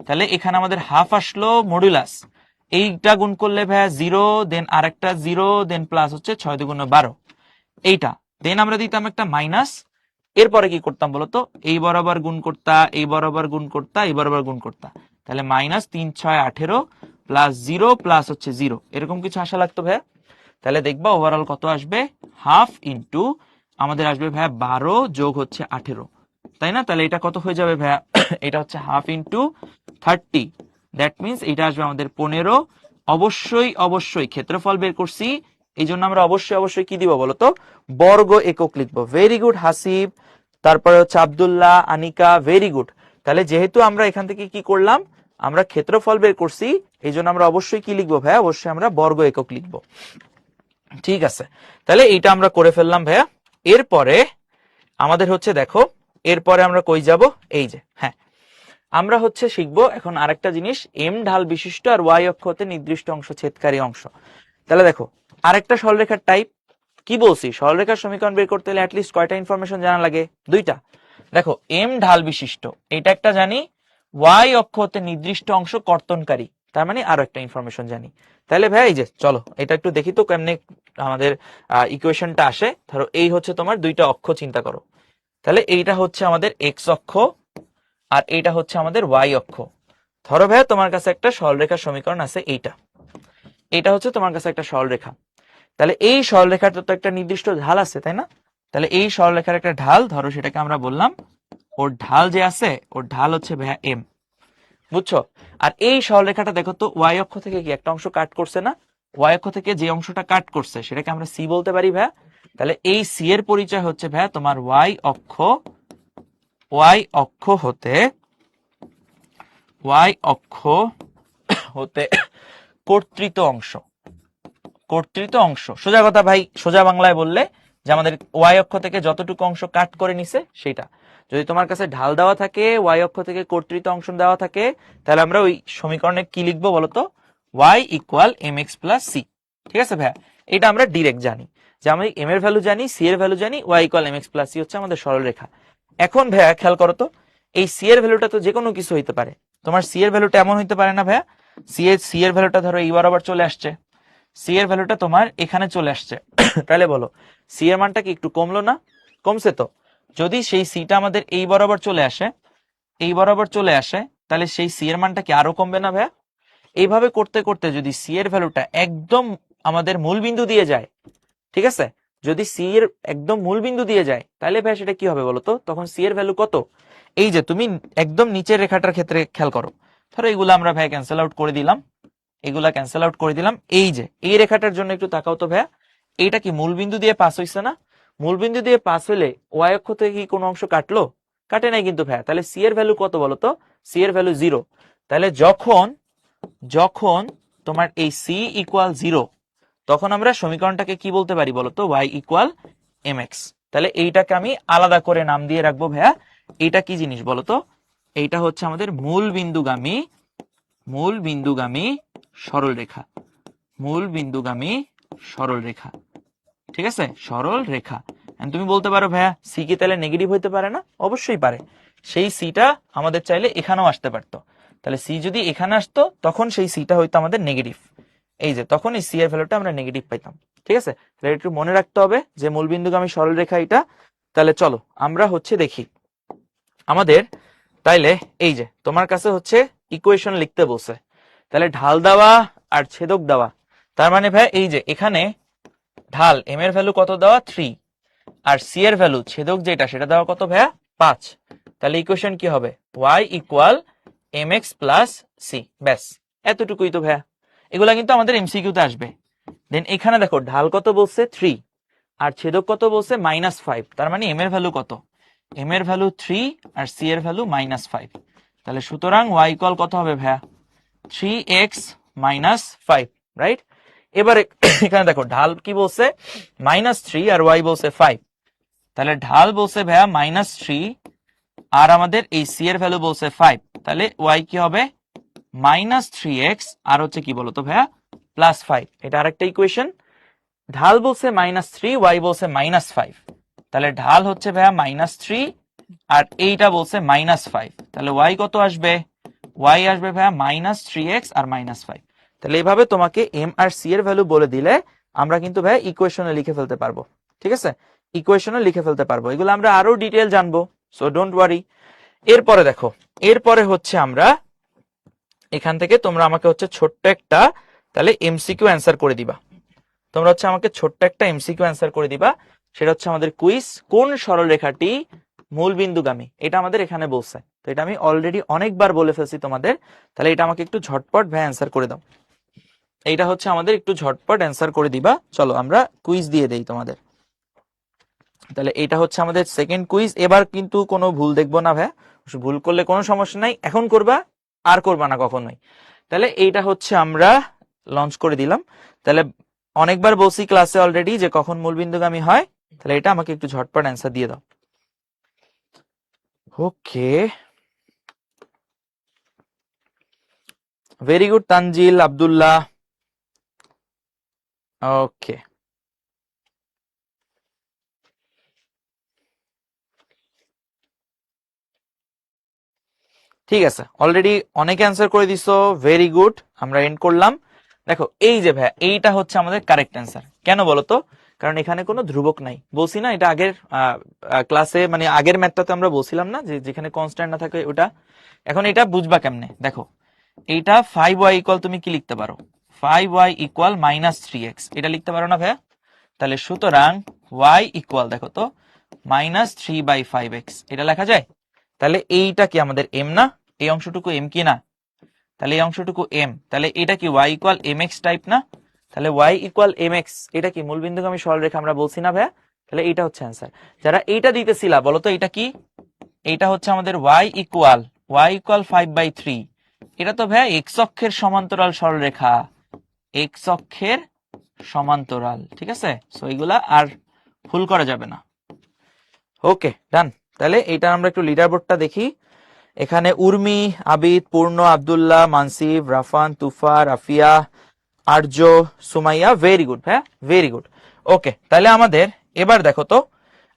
তাহলে এখানে আমাদের হাফ আসলো মডুলাস, এইটা গুণ করলে ভাইয়া 0, দেন আরেকটা 0, দেন প্লাস হচ্ছে 6 2 12, এইটা দেন আমরা দিতাম একটা মাইনাস। এরপরে কি করতাম বলতো? এই বরাবর গুণ করতা, এই বরাবর গুণ করতা, এই বরাবর গুণ করতা। তাহলে -3 6 18 প্লাস 0 প্লাস হচ্ছে 0, এরকম কিছু আসা লাগতো ভাইয়া। তাহলে দেখবা ওভারঅল কত আসবে? হাফ ইন্টু আমাদের আসবে ভাইয়া 12 যোগ হচ্ছে 18, তাই না? তাহলে এটা কত হয়ে যাবে ভাইয়া? এটা হচ্ছে হাফ ইন্টু 30, দ্যাট মিনস এটা আসবে আমাদের 15। অবশ্যই অবশ্যই ক্ষেত্রফল বের করছি, এই জন্য আমরা অবশ্যই অবশ্যই কি দিব বলতো? বর্গ একক লিখবো। ভেরি গুড হাসিব, তারপরে হচ্ছে আব্দুল্লাহ, আনিকা, ভেরি গুড। তাহলে যেহেতু আমরা এখান থেকে কি করলাম? আমরা ক্ষেত্রফল বের করছি, এই জন্য আমরা অবশ্যই কি লিখবো ভাইয়া? অবশ্যই আমরা বর্গ একক লিখবো। ঠিক আছে, তাহলে এইটা আমরা করে ফেললাম ভাইয়া। এরপরে আমাদের হচ্ছে দেখো, এরপরে আমরা কই যাব? এই যে হ্যাঁ, আমরা হচ্ছে শিখবো এখন আরেকটা জিনিস, এম ঢাল বিশিষ্ট আর ওয়াই অক্ষ হতে নির্দিষ্ট অংশ ছেদকারী অংশ। তাহলে দেখো আরেকটা সরলরেখার টাইপ কি বলছি, সরলরেখার সমীকরণ বের করতে হলে অ্যাটলিস্ট কয়টা ইনফরমেশন জানা লাগে? 2টা। দেখো এম ঢাল বিশিষ্ট এটা একটা জানি, ওয়াই অক্ষ হতে নির্দিষ্ট অংশ কর্তনকারী, তার মানে আরো একটা ইনফরমেশন জানি। তাহলে ভাই এই যে চলো এটা একটু দেখি তো কেমনে আমাদের ইকুয়েশনটা আসে। ধরো এই হচ্ছে তোমার 2টা অক্ষ, চিন্তা করো। তাহলে এইটা হচ্ছে আমাদের এক্স অক্ষ আর এইটা হচ্ছে আমাদের ওয়াই অক্ষ। ধরো ভাইয়া তোমার কাছে একটা সরলরেখার সমীকরণ আছে, এইটা হচ্ছে তোমার কাছে একটা সরলরেখা। তাহলে এই সরলরেখার তো একটা নির্দিষ্ট ঢাল আছে, তাই না? তাহলে এই সরলরেখার একটা ঢাল, ধরো সেটাকে আমরা বললাম ওর ঢাল যে আছে, ওর ঢাল হচ্ছে ভাইয়া এম, বুঝছো? আর এই সরলরেখাটা দেখো তো ওয়াই অক্ষ থেকে কি একটা অংশ কাট করছে না? ওয়াই অক্ষ থেকে যে অংশটা কাট করছে সেটাকে আমরা সি বলতে পারি ভাইয়া। তাহলে এই সি এর পরিচয় হচ্ছে ভাইয়া তোমার ওয়াই অক্ষ হতে কর্তৃত অংশ। সোজা কথা ভাই, সোজা বাংলায় বললে যে আমাদের ওয়াই অক্ষ থেকে যতটুকু অংশ কাট করে নিছে সেটা। যদি তোমার কাছে ঢাল দেওয়া থাকে, ওয়াই অক্ষ থেকে কর্তৃত অংশ দেওয়া থাকে, তাহলে আমরা ওই সমীকরণে কি লিখবো বলতো? Y equal M X plus C. ঠিক আছে ভাইয়া, এটা আমরা ডিরেক্ট জানি যে আমি এম এর ভ্যালু জানি, সি এর ভ্যালু জানি, Y equal M X plus C হচ্ছে আমাদের সরলরেখা। এখন ভাইয়া খেয়াল করো তো, এই সি এর ভ্যালুটা তো যে কোনো কিছু হইতে পারে। তোমার সি এর ভ্যালুটা এমন হইতে পারে না ভাইয়া? সি এর ভ্যালুটা ধরো এই বরাবর চলে আসছে, সি এর ভ্যালুটা তোমার এখানে চলে আসছে। তাহলে বলো সি এর মানটা কি একটু কমলো না? কমছে তো। যদি সেই সিটা আমাদের এই বরাবর চলে আসে, তাহলে সেই সি এর মানটা কি আরো কমবে না ভাইয়া? এইভাবে করতে করতে যদি সি এর ভ্যালুটা একদম আমাদের মূল বিন্দু দিয়ে যায়, ঠিক আছে, যদি সি এর একদম মূল বিন্দু দিয়ে যায়, তাহলে ভাই সেটা কি হবে বলতো? তখন সি এর ভ্যালু কত? এই যে তুমি একদম নিচের রেখাটার ক্ষেত্রে খেয়াল করো, ধরো এগুলো আমরা ভাই ক্যান্সেল আউট করে দিলাম, এই যে এই রেখাটার জন্য একটু তাকাও তো ভাইয়া, এইটা কি মূল বিন্দু দিয়ে পাস হইছে না? মূল বিন্দু দিয়ে পাস হলে ওয়াই অক্ষ থেকে কি কোনো অংশ কাটলো? কাটে নাই কিন্তু ভাইয়া। তাহলে সি এর ভ্যালু কত বলতো? সি এর ভ্যালু 0। তাহলে যখন তোমার এই সি ইকুয়াল 0, তখন আমরা সমীকরণটাকে কি বলতে পারি বলতো? Y equal M X. তাহলে এইটাকে আমি আলাদা করে নাম দিয়ে রাখবো ভাইয়া, এইটা কি জিনিস বলতো? এইটা হচ্ছে আমাদের মূল বিন্দুগামী সরল রেখা। ঠিক আছে, সরল রেখা। তুমি বলতে পারো ভাইয়া সি কি তাহলে নেগেটিভ হইতে পারে না? অবশ্যই পারে। সেই সিটা আমাদের চাইলে এখানেও আসতে পারতো। তাহলে সি যদি এখানে আসতো, তখন সেই সিটা হইতো আমাদের নেগেটিভ। এই যে তখন এই সি এর ভ্যালুটা আমরা নেগেটিভ পাইতাম। ঠিক আছে, তাহলে একটু মনে রাখতে হবে যে মূলবিন্দুগামী সরল রেখা এটা। তাহলে চলো আমরা হচ্ছে দেখি আমাদের, তাইলে এই যে তোমার কাছে হচ্ছে ইকুয়েশন লিখতে বলছে, তাহলে ঢাল দেওয়া আর ছেদক দেওয়া, তার মানে ভাই এই যে এখানে ঢাল এম এর ভ্যালু কত দেওয়া? 3, আর সি এর ভ্যালু ছেদক যেটা সেটা দেওয়া কত ভাইয়া? 5। তাহলে ইকুয়েশন কি হবে? Y equal M X plus C. ব্যাস এতটুকুই তো ভাইয়া। এগুলা কিন্তু আমাদের এমসিকিউতে আসবে। দেন এখানে দেখো ঢাল কত বলছে 3 আর ছেদক কত বলছে -5, তার মানে এম এর ভ্যালু কত, এম এর ভ্যালু 3 আর সি এর ভ্যালু -5। তাহলে সুতরাং ওয়াই ইকুয়াল কত হবে ভাইয়া 3x - 5, রাইট। এবারে এখানে দেখো ঢাল কি বলছে -3 আর ওয়াই বলছে 5, তাহলে ঢাল বলছে ভাইয়া -3 আর আমাদের এই সি এর ভ্যালু বলছে 5, তাহলে ওয়াই কি হবে -3x আর হচ্ছে কি বলতো ভাইয়া +5। এটা আরেকটা ইকুয়েশন। ঢাল বলছে -3, ওয়াই বলছে -5, তাহলে ঢাল হচ্ছে ভাইয়া -3 আর এইটা বলছে -5, তাহলে ওয়াই কত আসবে, ওয়াই আসবে ভাইয়া -3x আর -5। তাহলে এইভাবে তোমাকে এম আর সি এর ভ্যালু বলে দিলে আমরা কিন্তু ভাইয়া ইকুয়েশনে লিখে ফেলতে পারবো, ঠিক আছে, ইকুয়েশনে লিখে ফেলতে পারবো। এগুলো আমরা আরো ডিটেল জানবো, সো ডোন্ট ওয়ারি। এরপরে দেখো, এরপরে হচ্ছে আমরা এখান থেকে তোমরা আমাকে হচ্ছে ছোট্ট একটা তাহলে এমসিকিউ অ্যান্সার করে দিবা। তোমরা হচ্ছে আমাকে ছোট্ট একটা এমসিকিউ অ্যান্সার করে দিবা, সেটা হচ্ছে আমাদের কুইজ কোন সরলরেখাটি মূল বিন্দুগামী, এটা আমাদের এখানে বলছে। তো এটা আমি অলরেডি অনেকবার বলে ফেলছি তোমাদের, তাহলে এটা আমাকে একটু ঝটপট ভাই অ্যান্সার করে দাও। এইটা হচ্ছে আমাদের একটু ঝটপট অ্যান্সার করে দিবা। চলো আমরা কুইজ দিয়ে দেই তোমাদের। তাহলে এটা হচ্ছে আমাদের সেকেন্ড কুইজ। এবার কিন্তু কোনো ভুল দেখবো না ভাই, ভুল করলে কোনো সমস্যা নাই, এখন করবা আর করবা না কখনোই। তাহলে এইটা হচ্ছে আমরা লঞ্চ করে দিলাম। তাহলে অনেকবার বলছি ক্লাসে অলরেডি যে কখন মূলবিন্দুগামী হয়, তাহলে এটা আমাকে একটু ঝটপট অ্যান্সার দিয়ে দাও। ওকে, ভেরি গুড তানজিল আব্দুল্লাহ। ওকে, ঠিক আছে, অলরেডি অনেক অ্যান্সার করে দিছো, ভেরি গুড। আমরা এন্ড করলাম। দেখো এই যে ভাইয়া এইটা হচ্ছে আমাদের কারেক্ট অ্যান্সার। কেন বলতো, কারণ এখানে কোনো ধ্রুবক নাই, বলছি না এটা আগের ক্লাসে, মানে আগের ম্যাথটাতে আমরা বলছিলাম না যে যেখানে কনস্ট্যান্ট না থাকে ওটা। এখন এটা বুঝবা কেমনে, দেখো এইটা 5y ইকুয়াল তুমি কি লিখতে পারো, 5y ইকুয়াল -3x, এটা লিখতে পারো না ভাইয়া। তাহলে সুতরাং y ইকুয়াল দেখো তো -3/5x, এটা লেখা যায়। তাহলে এইটা কি আমাদের m না, এই অংশটুকু m কি না, তাহলে এই অংশটুকু m, তাহলে এটা কি y ইকুয়াল mx টাইপ না, তাহলে y ইকুয়াল mx, এটা কি মূলবিন্দুগামী সরলরেখা আমরা বলছি না ভাইয়া। তাহলে এইটা হচ্ছে অ্যান্সার। যারা এইটা দিতেছিলা বলো তো এটা কি, এইটা হচ্ছে আমাদের y ইকুয়াল 5/3, এটা তো ভাইয়া x অক্ষের সমান্তরাল সরলরেখা, x অক্ষের সমান্তরাল, ঠিক আছে। সো এইগুলা আর ভুল করা যাবে না। ওকে ডান। তাহলে এইটা আমরা একটু লিডার বোর্ডটা দেখি। এখানে উর্মি, আবিদ, পূর্ণ, আব্দুল্লাহ, মানসিব, রাফান, তুফা, রাফিয়া, আর্য, সুমাইয়া, ভেরি গুড হ্যাঁ, ভেরি গুড। ওকে, তাহলে আমাদের এবার দেখো তো,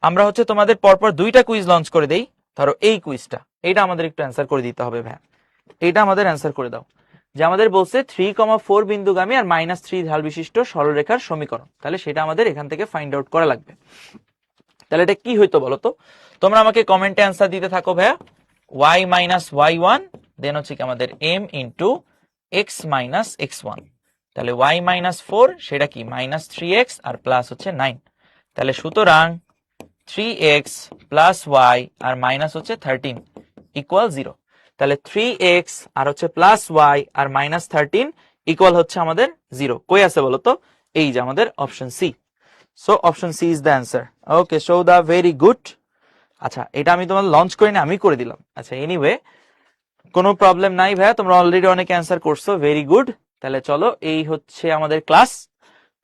আমরা হচ্ছে তোমাদের পরপর দুইটা কুইজ লঞ্চ করে দেই। ধরো এই কুইজটা, এইটা আমাদের একটু অ্যান্সার করে দিতে হবে ভাই, এইটা আমাদের অ্যান্সার করে দাও। যে আমাদের বলছে 3,4 বিন্দুগামী আর -3 ঢাল বিশিষ্ট সরলরেখার সমীকরণ, তাহলে সেটা আমাদের এখান থেকে ফাইন্ড আউট করা লাগবে। তাহলে এটা কি হইতো বলো তো, তোমরা আমাকে কমেন্টে অ্যান্সার দিতে থাকো ভাইয়া। y - y1 দেন হচ্ছে কি আমাদের m ইন্টু x - x1, তাহলে y - 4 সেটা কি -3x আর প্লাস হচ্ছে 9, তাহলে সুতরাং 3x প্লাস y আর মাইনাস হচ্ছে 13 ইকুয়াল 0। তাহলে 3x আর হচ্ছে প্লাস y আর -13 ইকুয়াল হচ্ছে আমাদের 0। কই আছে বলো তো, এই যে আমাদের option C. So option C is the answer. Okay Souda, very good. আচ্ছা এটা আমি তোমার লঞ্চ করি না, আমি করে দিলাম। আচ্ছা এনিওয়ে কোনো প্রবলেম নাই ভাইয়া, তোমরা অলরেডি অনেক অ্যান্সার করছো, ভেরি গুড। তাহলে চলো এই হচ্ছে আমাদের ক্লাস।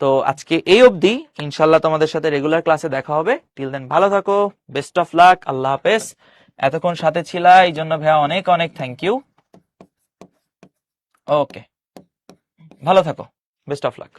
তো আজকে এই অবধি, ইনশাল্লাহ তোমাদের সাথে রেগুলার ক্লাসে দেখা হবে। টিল দেন ভালো থাকো, বেস্ট অফ লাক, আল্লাহ হাফেজ। এতক্ষণ সাথে ছিলা এই জন্য ভাইয়া অনেক অনেক থ্যাংক ইউ। ওকে ভালো থাকো, বেস্ট অফ লাক।